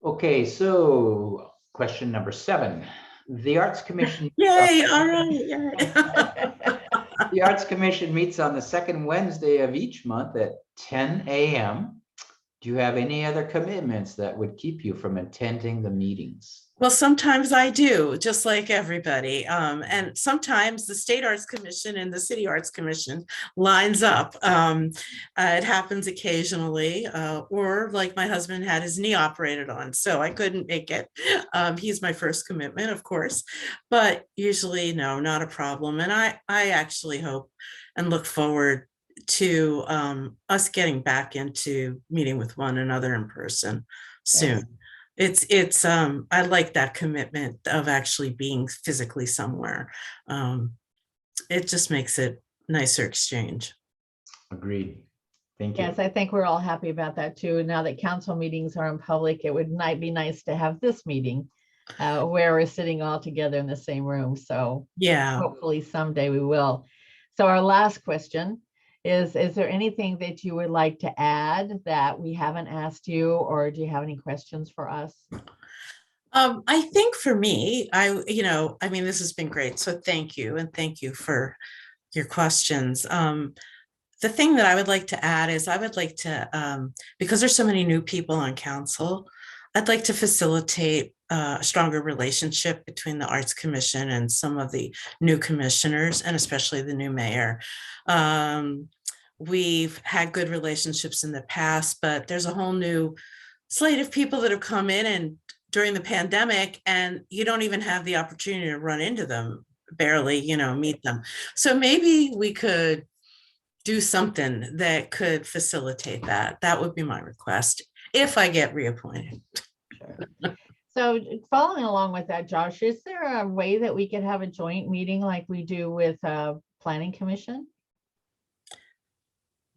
Okay, so question number 7. The Arts Commission. Yay, all right. Yay. The Arts Commission meets on the second Wednesday of each month at 10 a.m. Do you have any other commitments that would keep you from attending the meetings? Well, sometimes I do, just like everybody. And sometimes the State Arts Commission and the City Arts Commission lines up. It happens occasionally, or like my husband had his knee operated on, so I couldn't make it. He's my first commitment, of course, but usually, no, not a problem. And I actually hope and look forward to us getting back into meeting with one another in person soon. It's I like that commitment of actually being physically somewhere. It just makes it nicer exchange. Agreed. Thank you. Yes, I think we're all happy about that too. Now that council meetings are in public, it might be nice to have this meeting where we're sitting all together in the same room. So Yeah. hopefully someday we will. So our last question is there anything that you would like to add that we haven't asked you, or do you have any questions for us? I think for me, this has been great. So thank you. And thank you for your questions. The thing that I would like to add is I would like to, because there's so many new people on council, I'd like to facilitate a stronger relationship between the Arts Commission and some of the new commissioners, and especially the new mayor. We've had good relationships in the past, but there's a whole new slate of people that have come in and during the pandemic, and you don't even have the opportunity to run into them, barely, meet them. So maybe we could do something that could facilitate that. That would be my request if I get reappointed. So following along with that, Josh, is there a way that we could have a joint meeting like we do with Planning Commission?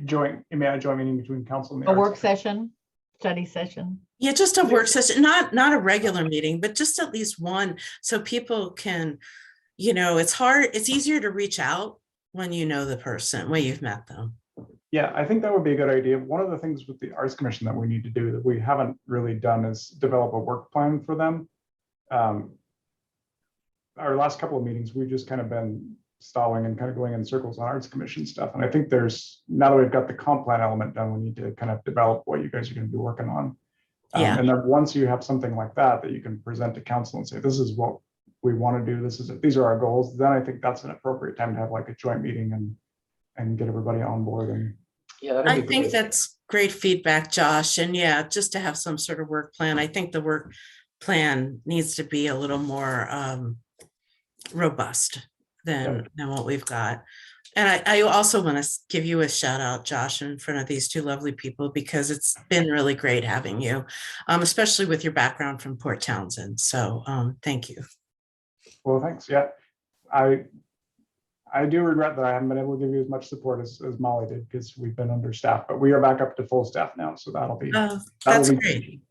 A joint meeting between council and the A Arts work Commission. session, study session? Yeah, just a work session, not a regular meeting, but just at least one, so people can, it's easier to reach out when you know the person, when you've met them. Yeah, I think that would be a good idea. One of the things with the Arts Commission that we need to do that we haven't really done is develop a work plan for them. Our last couple of meetings, we've just kind of been stalling and kind of going in circles on Arts Commission stuff. And I think now that we've got the comp plan element done, we need to kind of develop what you guys are going to be working on. Yeah. And then once you have something like that you can present to council and say, this is what we want to do, these are our goals, then I think that's an appropriate time to have like a joint meeting and get everybody on board. And Yeah, I think that's great feedback, Josh. And yeah, just to have some sort of work plan. I think the work plan needs to be a little more robust than what we've got. And I also want to give you a shout out, Josh, in front of these two lovely people, because it's been really great having you, especially with your background from Port Townsend. So thank you. well, thanks. Yeah, I do regret that I haven't been able to give you as much support as Molly did, because we've been understaffed, but we are back up to full staff now. So that'll be, That's great.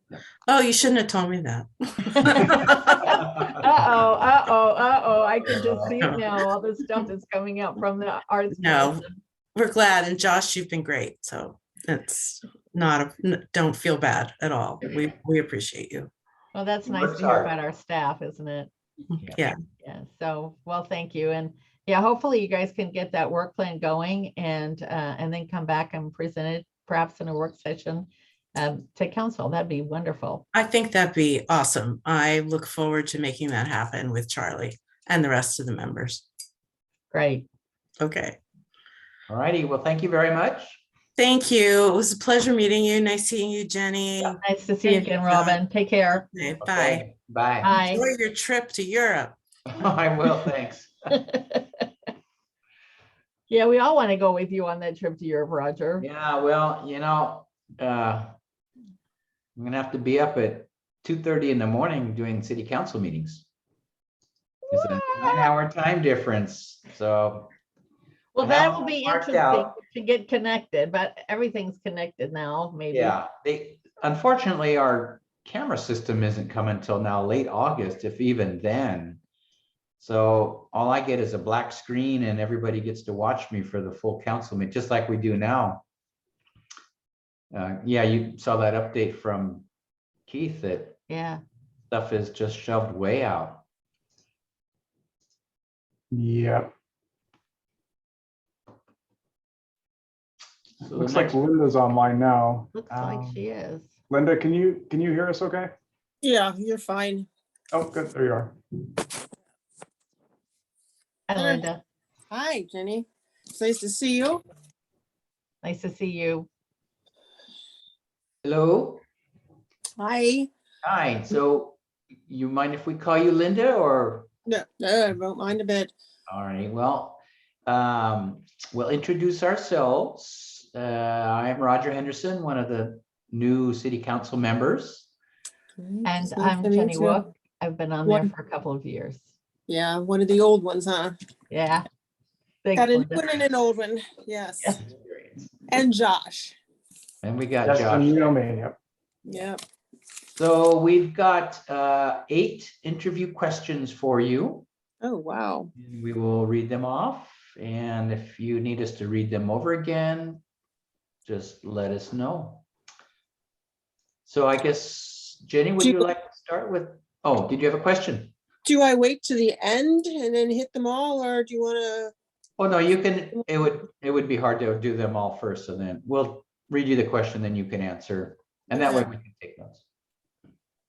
Oh, you shouldn't have told me that. I can just see it now, all the stuff that's coming out from the Arts No, Commission. we're glad. And Josh, you've been great. So it's don't feel bad at all. We appreciate you. Well, that's nice Works to hear hard. about our staff, isn't it? Yeah. Yeah, so, well, thank you. And yeah, hopefully you guys can get that work plan going and then come back and present it perhaps in a work session to council. That'd be wonderful. I think that'd be awesome. I look forward to making that happen with Charlie and the rest of the members. Great. Okay. All righty. Well, thank you very much. Thank you. It was a pleasure meeting you. Nice seeing you, Jenny. Nice to see you Thank you, again, Robin. Take care. Okay, bye. Okay, bye. Bye. Enjoy your trip to Europe. I will, thanks. Yeah, we all want to go with you on that trip to Europe, Roger. Yeah, well, I'm gonna have to be up at 2:30 in the morning doing city council meetings. It's a 9-hour time difference, so Well, I that have will be marked interesting out. to get connected, but everything's connected now, maybe. Yeah, unfortunately, our camera system isn't coming till now late August, if even then. So all I get is a black screen and everybody gets to watch me for the full council meeting, just like we do now. Yeah, you saw that update from Keith that Yeah. stuff is just shoved way out. Yeah, So the looks like next, Linda's online now. Looks like she is. Linda, can you hear us okay? Yeah, you're fine. Oh, good, there you are. Hi, Linda. Hi, Jenny. It's nice to see you. Nice to see you. hello, Hi. hi. So you mind if we call you Linda or? No, I don't mind a bit. All right, well, we'll introduce ourselves. I'm Roger Henderson, one of the new city council members. And Nice to I'm meet Jenny you. Wook. I've been on there One- for a couple of years. Yeah, one of the old ones, huh? Yeah. Thanks, Got a new Linda. one and an old one. Yes. Yeah. And Josh. And we got Justin, Josh. you know me, yep. Yep. So we've got 8 interview questions for you. Oh, wow. And we will read them off. And if you need us to read them over again, just let us know. So I guess, Jenny, would you like to start with? Oh, did you have a question? Do I wait to the end and then hit them all, or do you want to? Oh, no, you can, it would be hard to do them all first, and then we'll read you the question, then you can answer. And that way we can take notes.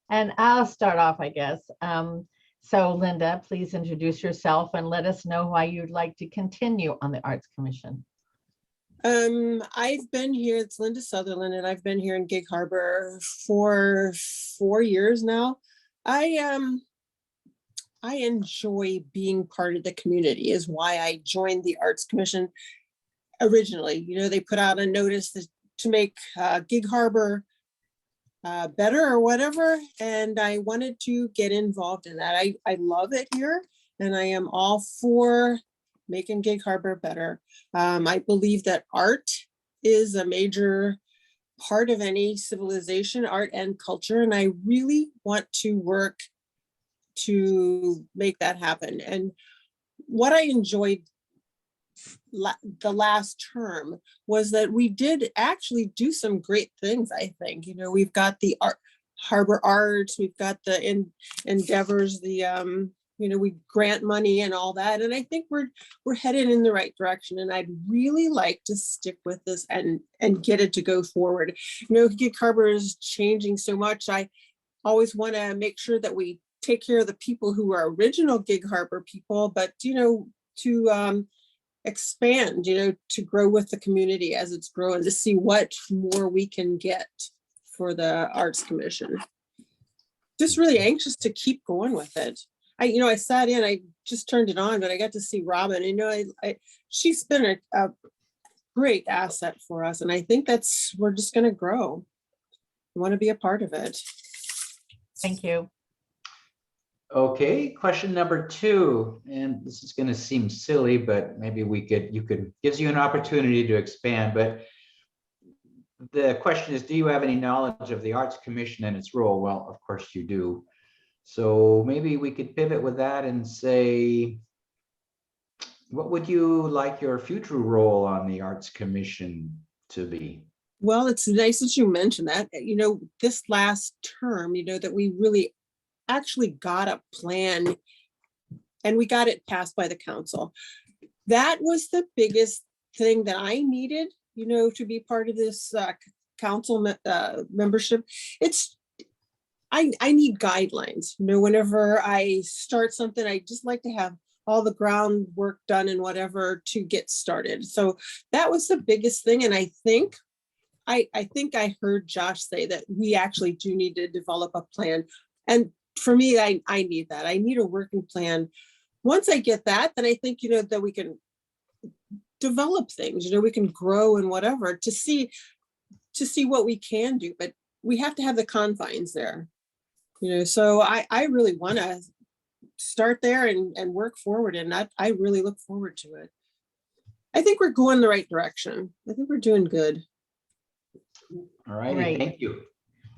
And I'll start off, I guess. So Linda, please introduce yourself and let us know why you'd like to continue on the Arts Commission. I've been here, it's Linda Sutherland, and I've been here in Gig Harbor for 4 years now. I enjoy being part of the community is why I joined the Arts Commission originally. You know, they put out a notice to make Gig Harbor better or whatever, and I wanted to get involved in that. I love it here, and I am all for making Gig Harbor better. I believe that art is a major part of any civilization, art and culture, and I really want to work to make that happen. And what I enjoyed the last term was that we did actually do some great things. I think, you know, we've got the Harbor Arts, we've got the endeavors, the you know, we grant money and all that, and I think we're headed in the right direction, and I'd really like to stick with this and get it to go forward. You know, Gig Harbor is changing so much. I always want to make sure that we take care of the people who are original Gig Harbor people, but, you know, to expand, you know, to grow with the community as it's growing, to see what more we can get for the Arts Commission. Just really anxious to keep going with it. I sat in, I just turned it on, but I got to see Robin. You know, she's been a great asset for us, and I think we're just going to grow. I want to be a part of it. Thank you. Okay, question number 2, and this is going to seem silly, but maybe gives you an opportunity to expand. But the question is, do you have any knowledge of the Arts Commission and its role? Well, of course you do. So maybe we could pivot with that and say, what would you like your future role on the Arts Commission to be? Well, it's nice that you mentioned that. You know, this last term, you know, that we really actually got a plan and we got it passed by the council. That was the biggest thing that I needed, you know, to be part of this council membership. I need guidelines. You know, whenever I start something, I just like to have all the groundwork done and whatever to get started. So that was the biggest thing. And I think I heard Josh say that we actually do need to develop a plan. And for me, I need that. I need a working plan. Once I get that, then I think, you know, that we can develop things, you know, we can grow and whatever to see what we can do, but we have to have the confines there, you know. So I really want to start there and work forward, and I really look forward to it. I think we're going the right direction. I think we're doing good. All righty, Great. thank you.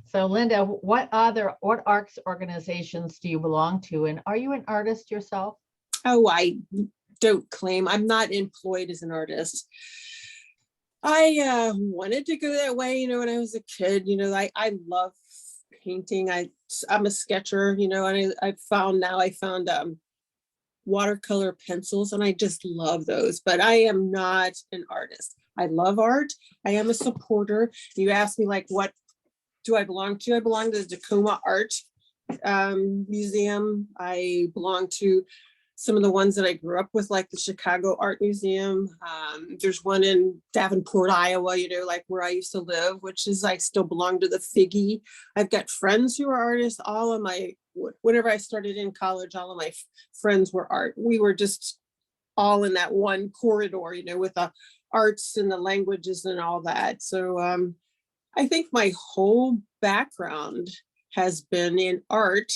So Linda, what arts organizations do you belong to? And are you an artist yourself? Oh, I don't claim, I'm not employed as an artist. I wanted to go that way, you know, when I was a kid. You know, I love painting. I'm a sketcher, you know, and I found watercolor pencils, and I just love those, but I am not an artist. I love art. I am a supporter. You asked me, like, what do I belong to? I belong to the Tacoma Art Museum. I belong to some of the ones that I grew up with, like the Chicago Art Museum. There's one in Davenport, Iowa, you know, like where I used to live, which is, I still belong to the Figgy. I've got friends who are artists. Whenever I started in college, all of my friends were art. We were just all in that one corridor, you know, with the arts and the languages and all that. So I think my whole background has been in art,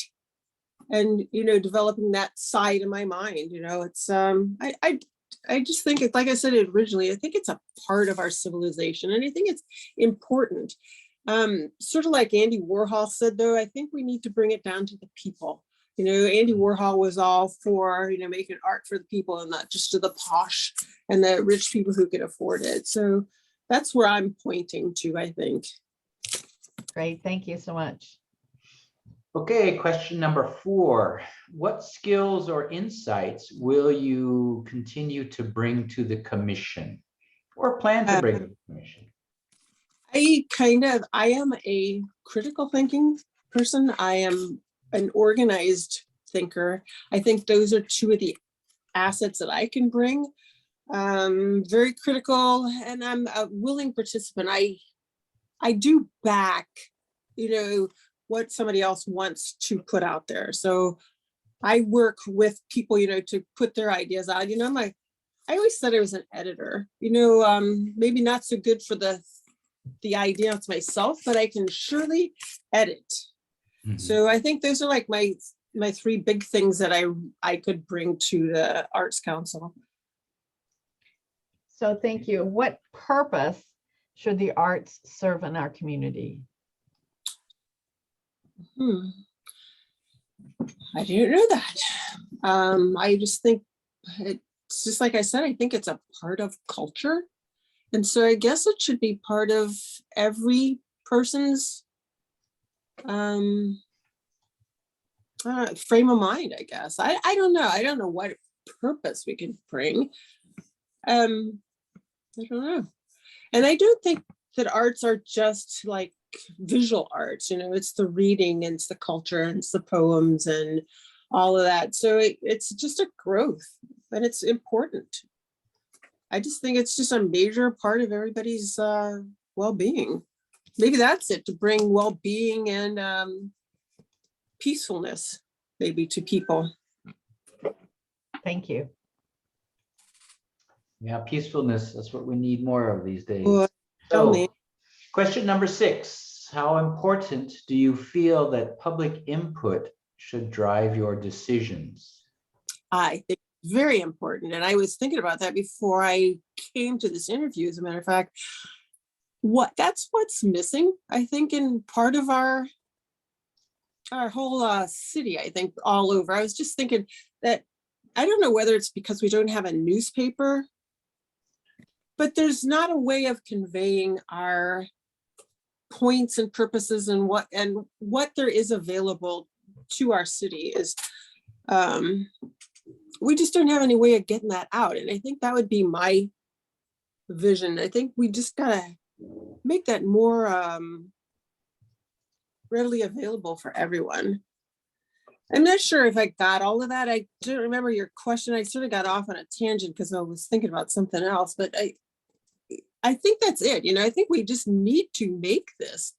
and, you know, developing that side of my mind. You know, it's I just think it's, like I said originally, I think it's a part of our civilization, and I think it's important. Sort of like Andy Warhol said, though, I think we need to bring it down to the people. You know, Andy Warhol was all for, you know, making art for the people and not just to the posh and the rich people who could afford it. So that's where I'm pointing to, I think. Great, thank you so much. Okay, question number 4. What skills or insights will you continue to bring to the commission or plan to bring to the commission? I am a critical thinking person. I am an organized thinker. I think those are two of the assets that I can bring. Very critical, and I'm a willing participant. I do back, you know, what somebody else wants to put out there. So I work with people, you know, to put their ideas out. You know, I always said I was an editor, you know, maybe not so good for the idea of myself, but I can surely edit. Mm-hmm. So I think those are like my 3 big things that I could bring to the Arts Council. So thank you. What purpose should the arts serve in our community? I didn't know that. I just think it's just like I said, I think it's a part of culture. And so I guess it should be part of every person's frame of mind, I guess. I don't know. I don't know what purpose we can bring. I don't know. And I don't think that arts are just like visual arts, you know, it's the reading and it's the culture and it's the poems and all of that. So it's just a growth, and it's important. I just think it's just a major part of everybody's well-being. Maybe that's it, to bring well-being and peacefulness maybe to people. Thank you. Yeah, peacefulness, that's what we need more of these days. Well, tell me. So, question number 6. How important do you feel that public input should drive your decisions? I think it's very important. And I was thinking about that before I came to this interview, as a matter of fact. That's what's missing, I think, in part of our whole city, I think, all over. I was just thinking that, I don't know whether it's because we don't have a newspaper, but there's not a way of conveying our points and purposes and what there is available to our city is, we just don't have any way of getting that out. And I think that would be my vision. I think we just gotta make that more readily available for everyone. I'm not sure if I got all of that. I don't remember your question. I sort of got off on a tangent because I was thinking about something else, but I think that's it. You know, I think we just need to make this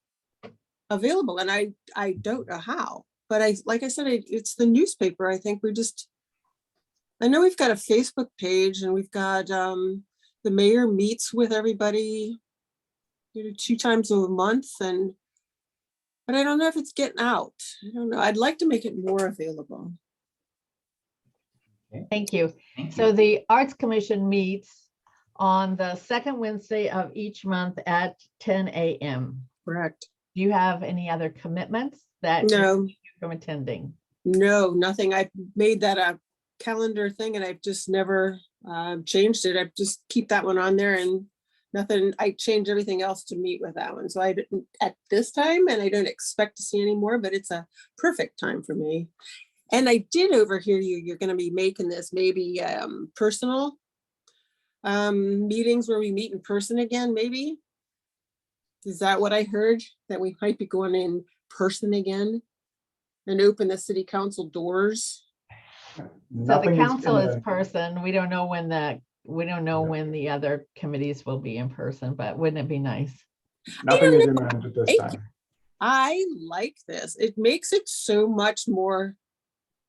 available, and I don't know how, but like I said, it's the newspaper. I think I know we've got a Facebook page, and we've got the mayor meets with everybody, you know, 2 times a month, but I don't know if it's getting out. I don't know. I'd like to make it more available. Thank you. Thank you. So the Arts Commission meets on the second Wednesday of each month at 10 a.m. Correct. Do you have any other commitments that No, keep you from attending? no, nothing. I made that a calendar thing and I've just never changed it. I just keep that one on there and nothing. I change everything else to meet with that one. So I didn't at this time, and I don't expect to see any more, but it's a perfect time for me. And I did overhear you're going to be making this maybe personal meetings where we meet in person again, maybe. Is that what I heard? That we might be going in person again and open the city council doors? So the Nothing council in is the- person. We don't know when the other committees will be in person, but wouldn't it be nice? Nothing is imminent at this Thank time. I like this. It makes it so much more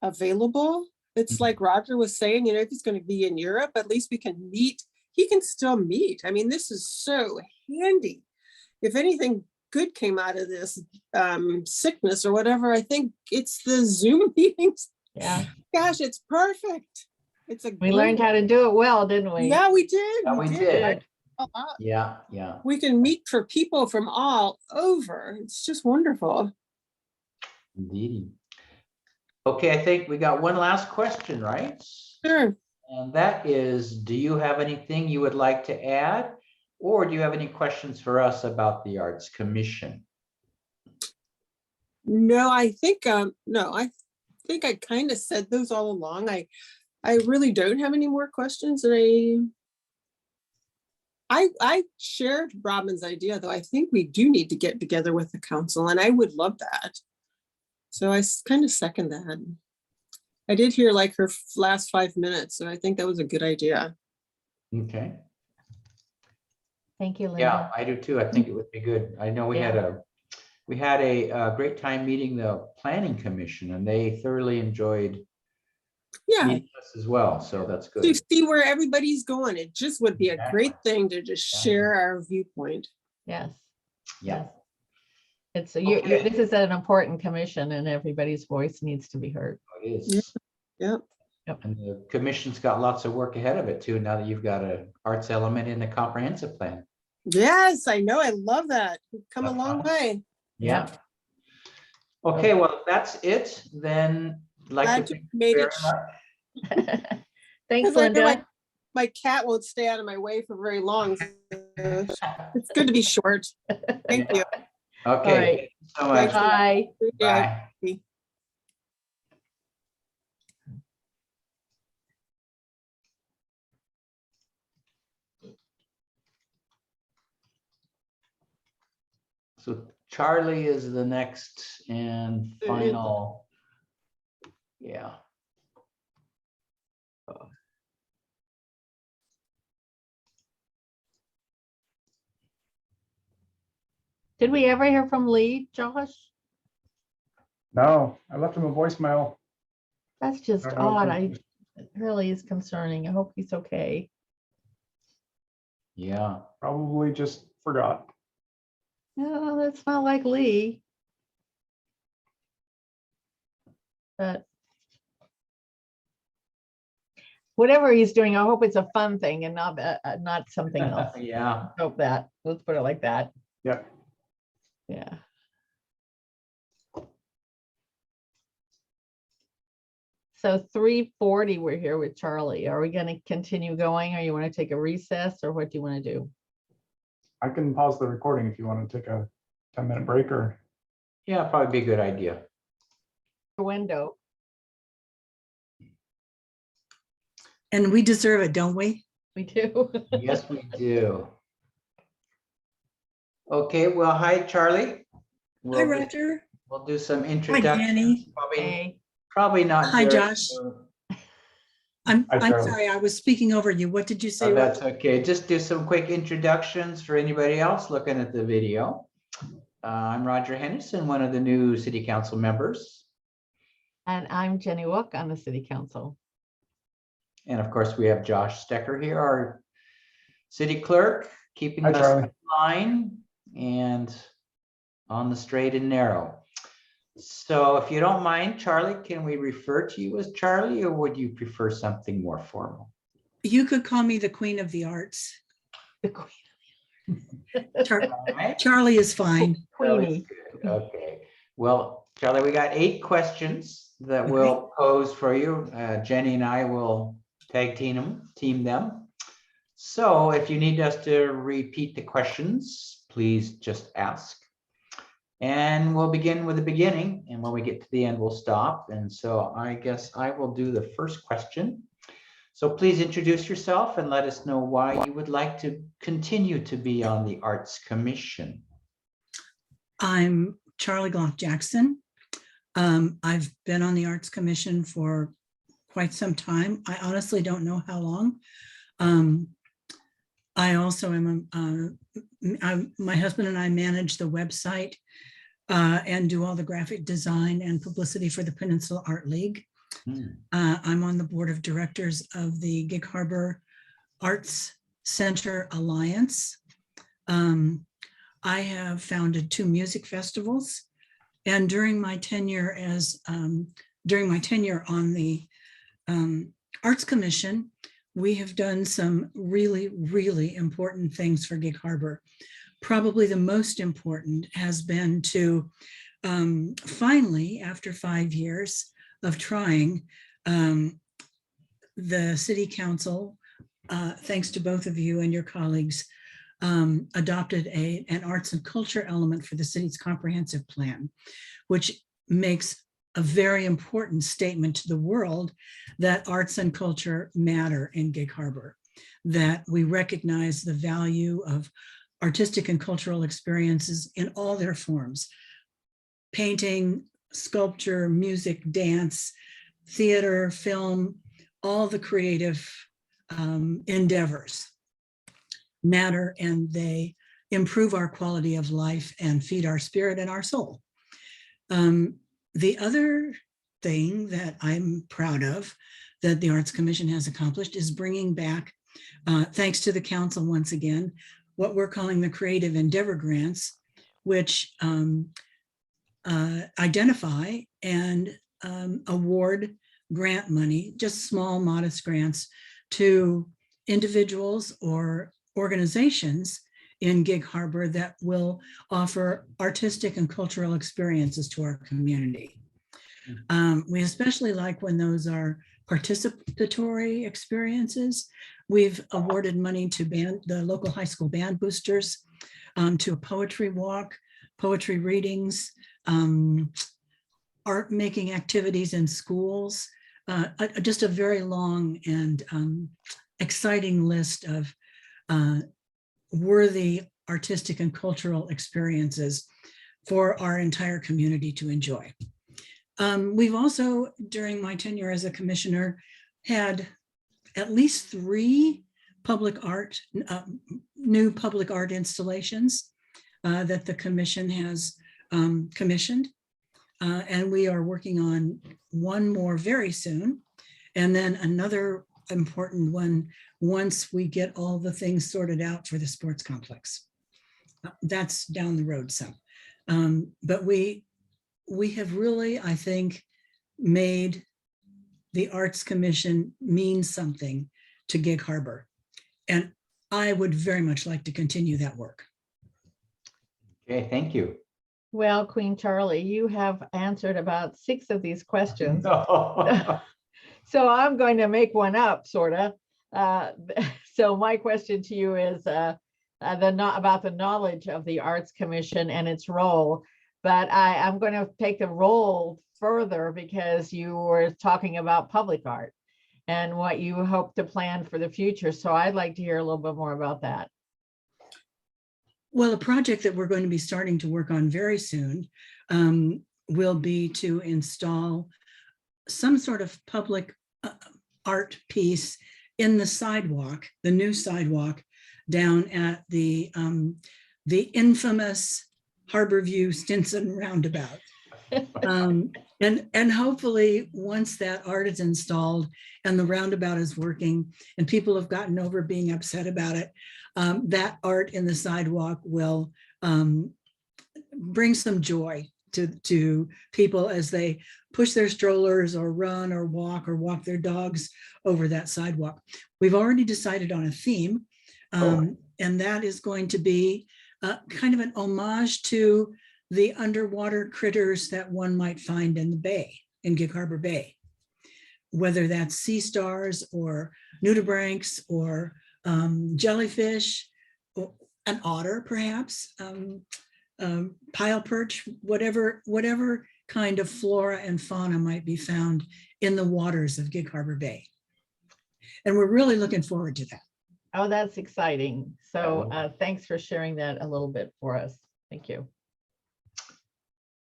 available. It's like Roger was saying, if he's going to be in Europe, at least we can meet. He can still meet. I mean, this is so handy. If anything good came out of this sickness or whatever, I think it's the Zoom meetings. Yeah, Gosh, it's perfect. It's a we learned how to do it well, didn't we? Yeah, we did. Yeah, we did. Good. A lot. Yeah, yeah. We can meet for people from all over. It's just wonderful. Indeed. Okay, I think we got one last question, right? Sure. And that is, do you have anything you would like to add? Or do you have any questions for us about the Arts Commission? No, I think no, I think I kind of said those all along. I really don't have any more questions, and I shared Robin's idea, though. I think we do need to get together with the council, and I would love that. So I kind of second that. I did hear like her last 5 minutes, so I think that was a good idea. Okay. Thank you, Yeah, Linda. I do too. I think it would be good. I know we had a great time meeting the Planning Commission, and they thoroughly enjoyed Yeah, meeting us as well. So that's to good. see where everybody's going. It just would be a great Exactly. thing to just Exactly. share our viewpoint. Yes. Yeah. It's Okay. this is an important commission and everybody's voice needs to be heard. It is. Yeah. And the commission's got lots of work ahead of it too, now that you've got an arts element in the comprehensive plan. Yes, I know. I love that. We've come a long way. Yeah. Okay, well, that's it. Then I'd like Glad to you thank made you it. very much. Thanks, Because I know Linda. my cat won't stay out of my way for very long. So it's good to be short. Thank Yeah. you. Okay, right. thank you so much. Bye. Yeah. Bye. So Charlie is the next and final. Yeah. Did we ever hear from Lee, Josh? No, I left him a voicemail. That's just I don't know if odd. he- It really is concerning. I hope he's okay. Yeah. Probably just forgot. No, that's not like Lee. But whatever he's doing, I hope it's a fun thing and not something else. Yeah. Hope that. Let's put it like that. Yeah. Yeah. So 3:40, we're here with Charlie. Are we going to continue going, or you want to take a recess, or what do you want to do? I can pause the recording if you want to take a 10-minute break or. Yeah, probably be a good idea. Window. And we deserve it, don't we? We do. Yes, we do. Okay, well, hi, Charlie. Hi, We'll do- Roger. We'll do some Hi, introductions. Danny. Hey. Probably not. Hi, very- Josh. I'm Hi, Charlie. sorry, I was speaking over you. What did you say, Oh, that's Roger? okay. Just do some quick introductions for anybody else looking at the video. I'm Roger Henderson, one of the new city council members. And I'm Jenny Wook on the city council. And of course, we have Josh Stecker here, our city clerk, keeping Hi, us Charlie. in line and on the straight and narrow. So if you don't mind, Charlie, can we refer to you as Charlie, or would you prefer something more formal? You could call me the Queen of the Arts. The queen, Char- All right. Charlie is fine. Queenie. Good. Okay. Well, Charlie, we got 8 questions that Okay. we'll pose for you. Jenny and I will tag team them. So if you need us to repeat the questions, please just ask. And we'll begin with the beginning, and when we get to the end, we'll stop. And so I guess I will do the first question. So please introduce yourself and let us know why you would like to continue to be on the Arts Commission. I'm Charlie Glock Jackson. I've been on the Arts Commission for quite some time. I honestly don't know how long. I also am, my husband and I manage the website and do all the graphic design and publicity for the Peninsula Art League. I'm on the board of directors of the Gig Harbor Arts Center Alliance. I have founded 2 music festivals, and during my tenure on the Arts Commission, we have done some really, really important things for Gig Harbor. Probably the most important has been to finally, after 5 years of trying, the City Council, thanks to both of you and your colleagues, adopted an arts and culture element for the city's comprehensive plan, which makes a very important statement to the world that arts and culture matter in Gig Harbor, that we recognize the value of artistic and cultural experiences in all their forms: painting, sculpture, music, dance, theater, film, all the creative endeavors matter, and they improve our quality of life and feed our spirit and our soul. The other thing that I'm proud of that the Arts Commission has accomplished is bringing back, thanks to the council once again, what we're calling the Creative Endeavor Grants, which identify and award grant money, just small, modest grants, to individuals or organizations in Gig Harbor that will offer artistic and cultural experiences to our community. We especially like when those are participatory experiences. We've awarded money to the local high school band boosters, to a poetry walk, poetry readings, art making activities in schools, just a very long and exciting list of worthy artistic and cultural experiences for our entire community to enjoy. We've also, during my tenure as a commissioner, had at least 3 new public art installations that the commission has commissioned. And we are working on one more very soon, and then another important one once we get all the things sorted out for the sports complex. That's down the road some. But we have really, I think, made the Arts Commission mean something to Gig Harbor. And I would very much like to continue that work. Okay, thank you. Well, Queen Charlie, you have answered about 6 of these questions. No. So I'm going to make one up, sort of. So my question to you is about the knowledge of the Arts Commission and its role. But I'm going to take the role further because you were talking about public art and what you hope to plan for the future. So I'd like to hear a little bit more about that. Well, a project that we're going to be starting to work on very soon will be to install some sort of public art piece in the sidewalk, the new sidewalk down at the infamous Harborview Stinson roundabout. And hopefully once that art is installed and the roundabout is working and people have gotten over being upset about it, that art in the sidewalk will bring some joy to people as they push their strollers or run or walk their dogs over that sidewalk. We've already decided on a theme, and that is going to be kind of an homage to the underwater critters that one might find in the bay, in Gig Harbor Bay, whether that's sea stars or nudibranchs or jellyfish, or an otter, perhaps, pile perch, whatever kind of flora and fauna might be found in the waters of Gig Harbor Bay. And we're really looking forward to that. Oh, that's exciting. So thanks for sharing that a little bit for us. Thank you.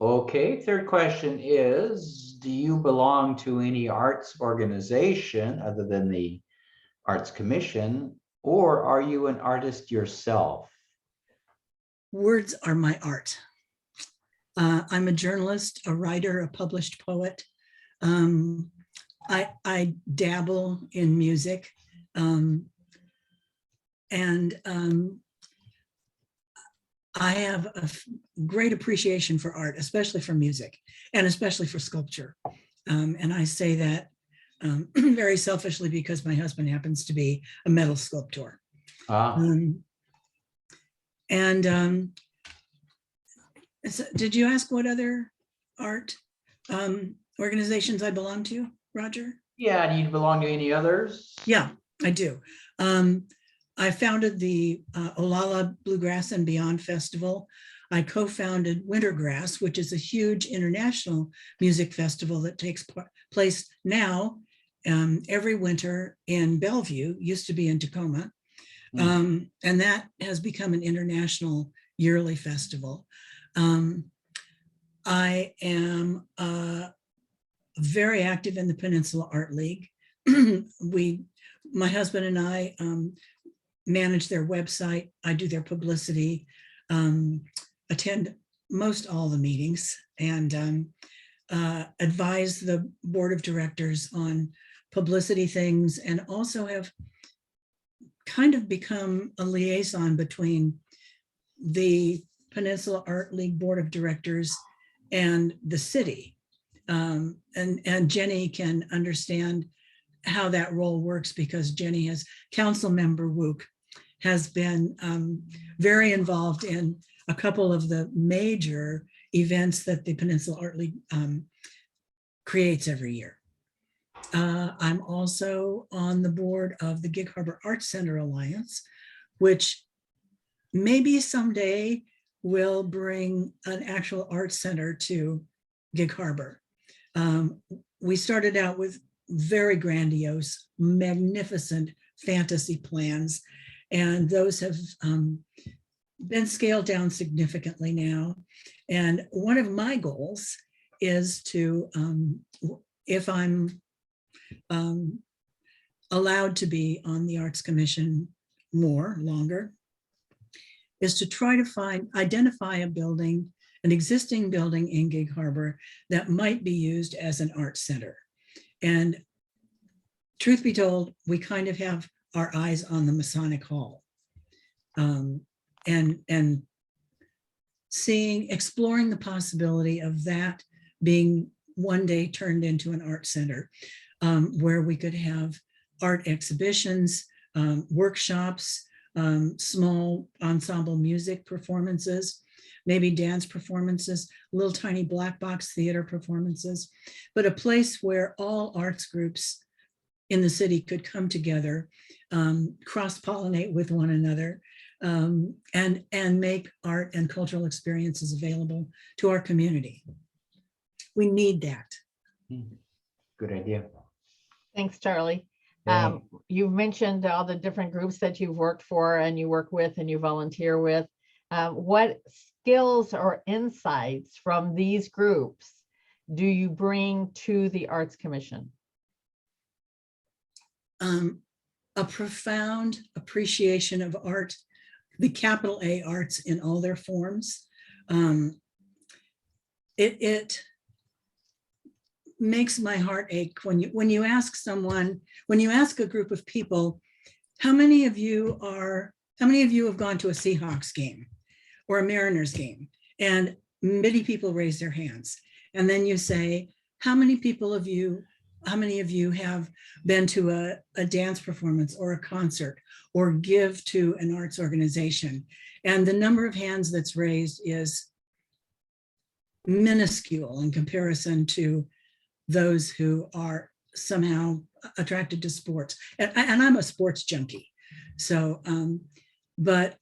Okay, third question is, do you belong to any arts organization other than the Arts Commission, or are you an artist yourself? Words are my art. I'm a journalist, a writer, a published poet. I dabble in music. I have a great appreciation for art, especially for music and especially for sculpture. And I say that very selfishly because my husband happens to be a metal sculptor. So did you ask what other art organizations I belong to, Roger? Yeah, do you belong to any others? Yeah, I do. I founded the Olala Bluegrass and Beyond Festival. I co-founded Wintergrass, which is a huge international music festival that takes place now every winter in Bellevue, used to be in Tacoma. And that has become an international yearly festival. I am very active in the Peninsula Art League. My husband and I manage their website. I do their publicity, attend most all the meetings, and advise the board of directors on publicity things, and also have kind of become a liaison between the Peninsula Art League Board of Directors and the city. And Jenny can understand how that role works, because Jenny, as council member Wook, has been very involved in a couple of the major events that the Peninsula Art League creates every year. I'm also on the board of the Gig Harbor Arts Center Alliance, which maybe someday will bring an actual art center to Gig Harbor. We started out with very grandiose, magnificent fantasy plans, and those have been scaled down significantly now. And one of my goals is to, if I'm allowed to be on the Arts Commission longer, is to try to identify a building, an existing building in Gig Harbor that might be used as an art center. And truth be told, we kind of have our eyes on the Masonic Hall, and exploring the possibility of that being one day turned into an art center, where we could have art exhibitions, workshops, small ensemble music performances, maybe dance performances, little tiny black box theater performances, but a place where all arts groups in the city could come together, cross-pollinate with one another, and make art and cultural experiences available to our community. We need that. Good idea. Thanks, Charlie. Yeah. You mentioned all the different groups that you've worked for and you work with and you volunteer with. What skills or insights from these groups do you bring to the Arts Commission? A profound appreciation of art, the capital A arts in all their forms. It makes my heart ache when you ask someone, when you ask a group of people, how many of you have gone to a Seahawks game or a Mariners game? And many people raise their hands. And then you say, how many people of you how many of you have been to a dance performance or a concert or give to an arts organization? And the number of hands that's raised is minuscule in comparison to those who are somehow attracted to sports. And I'm a sports junkie. So, but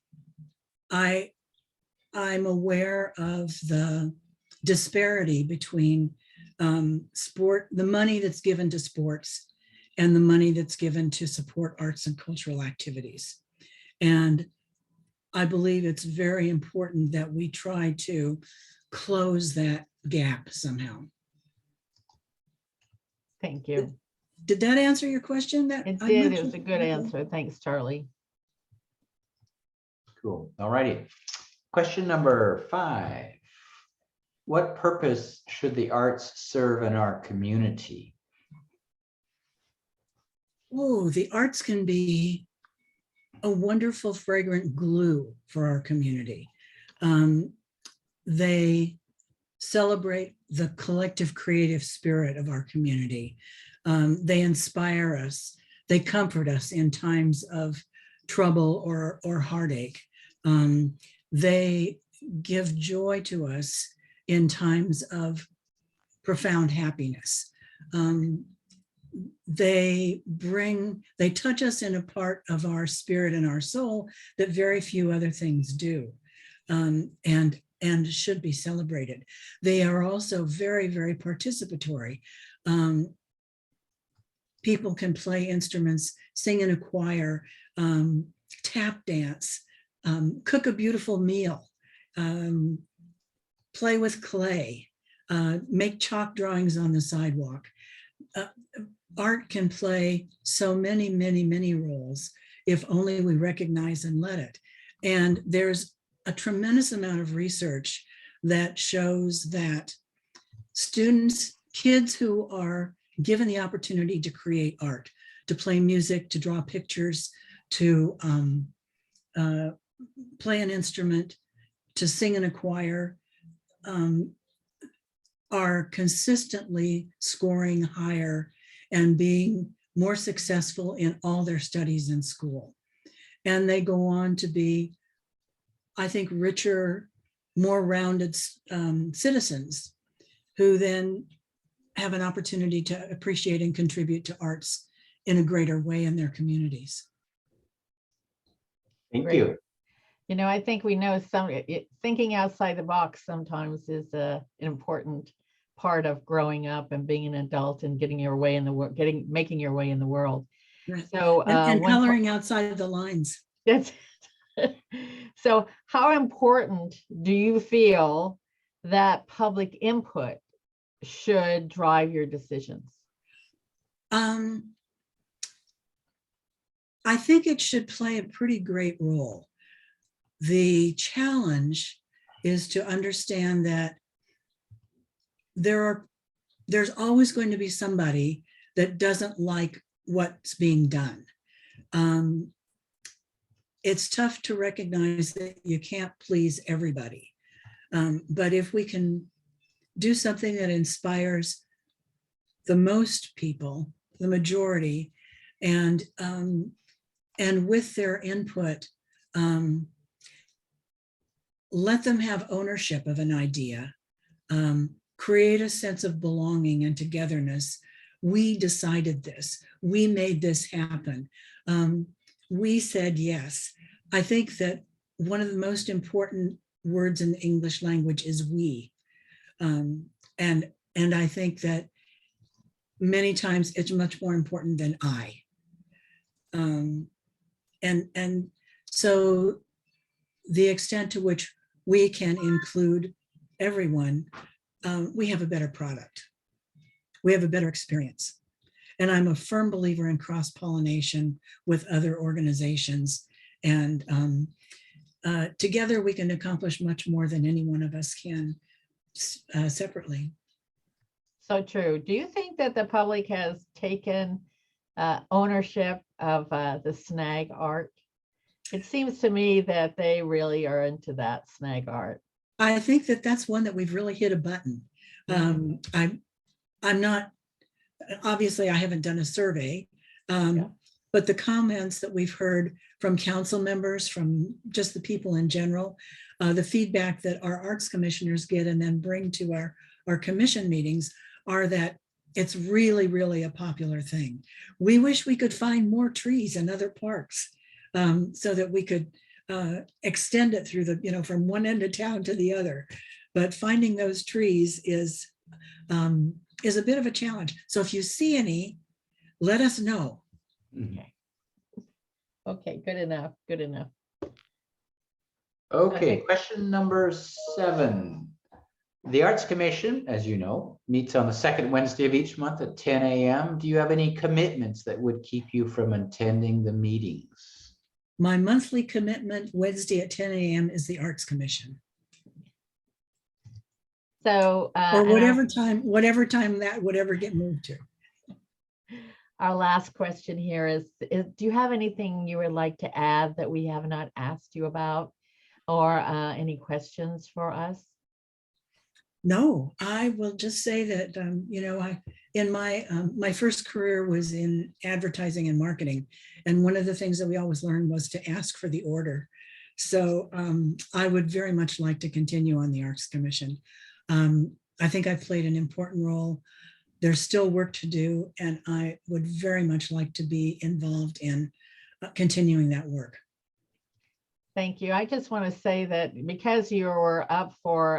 I'm aware of the disparity between the money that's given to sports and the money that's given to support arts and cultural activities. And I believe it's very important that we try to close that gap somehow. Thank you. Did that answer your question? It did. It was a good answer. Thanks, Charlie. Cool. All righty. Question number 5. What purpose should the arts serve in our community? Oh, the arts can be a wonderful fragrant glue for our community. They celebrate the collective creative spirit of our community. They inspire us. They comfort us in times of trouble or heartache. They give joy to us in times of profound happiness. They touch us in a part of our spirit and our soul that very few other things do, and should be celebrated. They are also very, very participatory. People can play instruments, sing in a choir, tap dance, cook a beautiful meal, play with clay, make chalk drawings on the sidewalk. Art can play so many, many, many roles if only we recognize and let it. And there's a tremendous amount of research that shows that kids who are given the opportunity to create art, to play music, to draw pictures, to play an instrument, to sing in a choir, are consistently scoring higher and being more successful in all their studies in school. And they go on to be, I think, richer, more rounded citizens who then have an opportunity to appreciate and contribute to arts in a greater way in their communities. Thank Great. you. You know, I think we know thinking outside the box sometimes is an important part of growing up and being an adult and getting your way in the world, making your way in the world. Right. So And coloring outside the lines. That's so how important do you feel that public input should drive your decisions? I think it should play a pretty great role. The challenge is to understand that there's always going to be somebody that doesn't like what's being done. It's tough to recognize that you can't please everybody. But if we can do something that inspires the most people, the majority, and with their input, let them have ownership of an idea, create a sense of belonging and togetherness. We decided this, we made this happen. We said yes. I think that one of the most important words in the English language is we. And I think that many times it's much more important than I. And so the extent to which we can include everyone, we have a better product. We have a better experience. And I'm a firm believer in cross-pollination with other organizations. And together we can accomplish much more than any one of us can separately. So true. Do you think that the public has taken ownership of the snag art? It seems to me that they really are into that snag art. I think that that's one that we've really hit a button. I'm not obviously I haven't done a survey, but the comments that we've heard from council members, from just the people in general, the feedback that our arts commissioners get and then bring to our commission meetings are that it's really, really a popular thing. We wish we could find more trees in other parks so that we could extend it through the, from one end of town to the other. But finding those trees is a bit of a challenge. So if you see any, let us know. Okay, good enough, good enough. Okay, question number 7. The Arts Commission, as you know, meets on the second Wednesday of each month at 10 a.m. Do you have any commitments that would keep you from attending the meetings? My monthly commitment Wednesday at 10 a.m. is the Arts Commission. So. Or whatever time that would ever get moved to. Our last question here is, do you have anything you would like to add that we have not asked you about, or any questions for us? No, I will just say that, in my first career was in advertising and marketing. And one of the things that we always learned was to ask for the order. So I would very much like to continue on the Arts Commission. I think I've played an important role. There's still work to do, and I would very much like to be involved in continuing that work. Thank you. I just want to say that because you were up for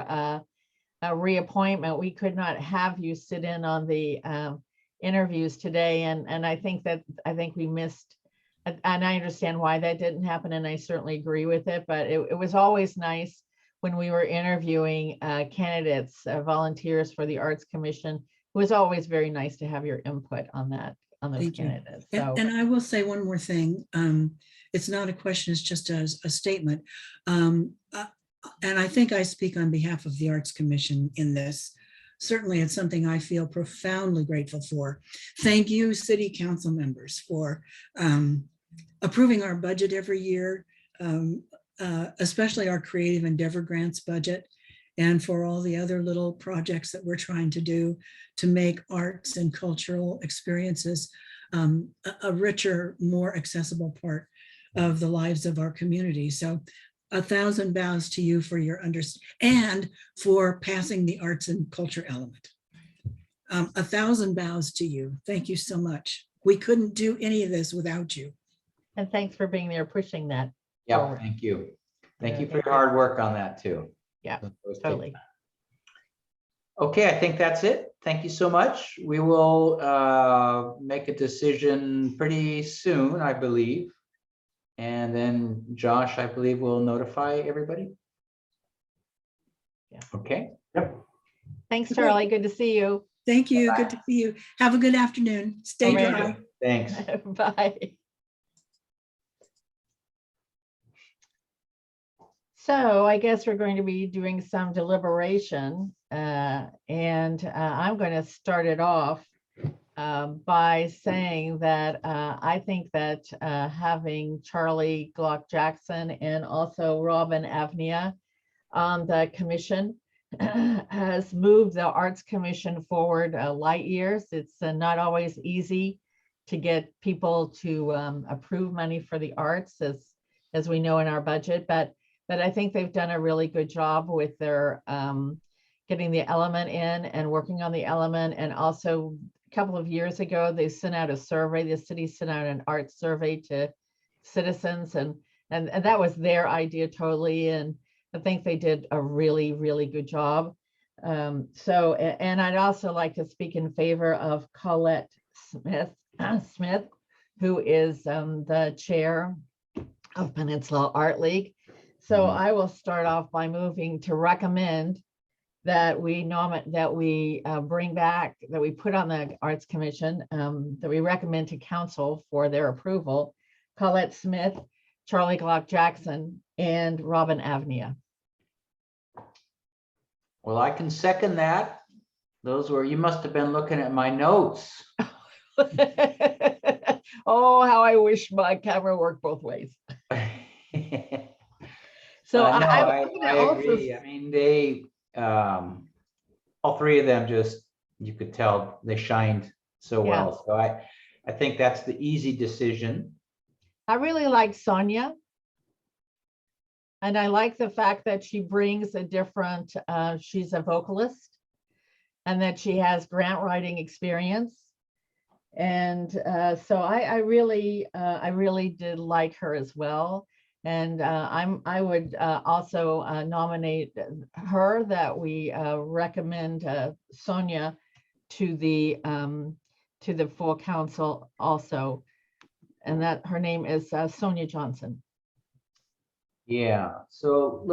a reappointment, we could not have you sit in on the interviews today. And I think we missed, and I understand why that didn't happen, and I certainly agree with it, but it was always nice when we were interviewing candidates, volunteers for the Arts Commission. It was always very nice to have your input on that, on those candidates. So. And I will say one more thing. It's not a question, it's just a statement. And I think I speak on behalf of the Arts Commission in this. Certainly it's something I feel profoundly grateful for. Thank you, City Council members, for approving our budget every year, especially our Creative Endeavor Grants budget, and for all the other little projects that we're trying to do to make arts and cultural experiences a richer, more accessible part of the lives of our community. So 1,000 bows to you for your understanding and for passing the arts and culture element. 1,000 bows to you. Thank you so much. We couldn't do any of this without you. And thanks for being there, pushing that. Yeah, forward. thank you. Thank you for Thank your hard work on that too. Yeah, Those take totally. time. Okay, I think that's it. Thank you so much. We will make a decision pretty soon, I believe. And then Josh, I believe, will notify everybody. Yeah. Okay. Yep. Thanks, Charlie. Good to see you. Thank you. Bye-bye. Good to see you. Have a good afternoon. Stay Alright. dry. Thanks. Bye. So I guess we're going to be doing some deliberation, and I'm going to start it off by saying that I think that having Charlie Glock Jackson and also Robin Avnia on the commission has moved the Arts Commission forward light years. It's not always easy to get people to approve money for the arts, as we know in our budget, but I think they've done a really good job with their getting the element in and working on the element. And also a couple of years ago, they sent out a survey. The city sent out an art survey to citizens, and that was their idea totally. And I think they did a really, really good job. So, and I'd also like to speak in favor of Colette Smith, who is the chair of Peninsula Art League. So I will start off by moving to recommend that we bring back, that we put on the Arts Commission, that we recommend to council for their approval, Colette Smith, Charlie Glock Jackson, and Robin Avnia. Well, I can second that. Those were, you must have been looking at my notes. Oh, how I wish my camera worked both ways. So No, I I agree. I mean, they, all three of them just, you could tell they shined so Yeah. well. So I think that's the easy decision. I really like Sonja. And I like the fact that she brings a different, she's a vocalist and that she has grant writing experience. And so I really did like her as well. And I would also nominate her, that we recommend Sonja to the full council also. And that her name is Sonja Johnson. Yeah, so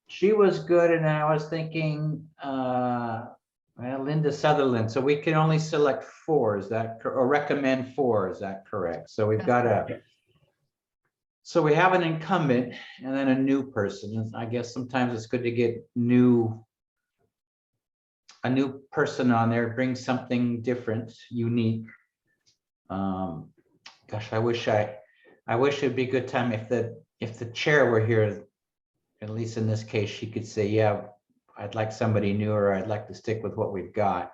she was good, and I was thinking, well, Linda Sutherland, so we can only select 4, is that, or recommend 4, is that correct? So we've got so we have an incumbent and then a new person. And I guess sometimes it's good to get a new person on there, bring something different, unique. Gosh, I wish it'd be a good time if the chair were here, at least in this case, she could say, yeah, I'd like somebody new, or I'd like to stick with what we've got.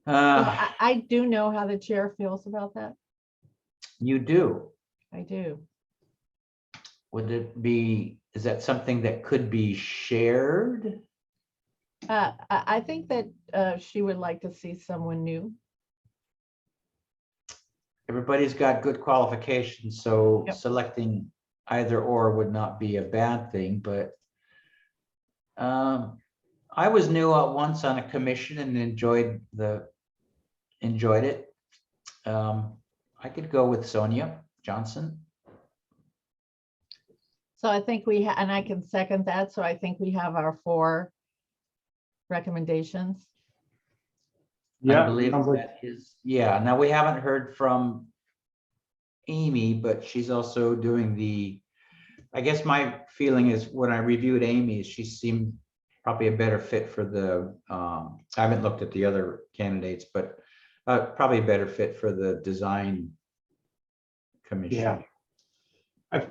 Well, I do know how the chair feels about that. You do. I do. Would it be, is that something that could be shared? I think that she would like to see someone new. Everybody's got good qualifications, so Yep. selecting either or would not be a bad thing, but I was new once on a commission and enjoyed it. I could go with Sonja Johnson. So I think and I can second that. So I think we have our 4 recommendations. I Yeah, believe sounds like, that is, yeah. Now, we haven't heard from Amy, but she's also doing I guess my feeling is, when I reviewed Amy, she seemed probably a better fit for I haven't looked at the other candidates, but probably a better fit for the design commission. I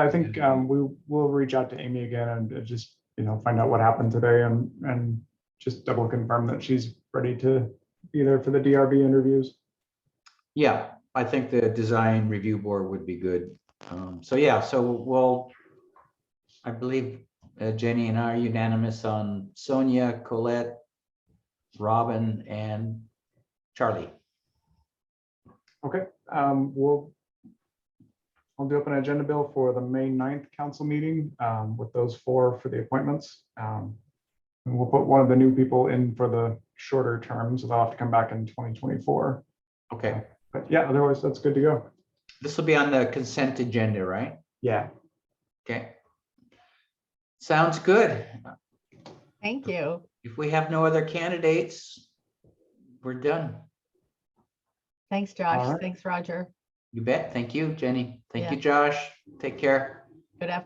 think we will reach out to Amy again and just, find out what happened today and just double confirm that she's ready to be there for the DRB interviews. Yeah, I think the design review board would be good. So I believe Jenny and I are unanimous on Sonja, Colette, Robin, and Charlie. Okay, I'll do up an agenda bill for the May 9th council meeting with those 4 for the appointments. And we'll put one of the new people in for the shorter term, so they'll have to come back in 2024. Okay, But yeah, otherwise that's good to go. this will be on the consent agenda, right? Yeah. Okay. Sounds good. Thank you. If we have no other candidates, we're done. Thanks, Josh. All right. Thanks, Roger. You bet. Thank you, Jenny. Thank you, Yeah. Josh. Take care. Good afternoon.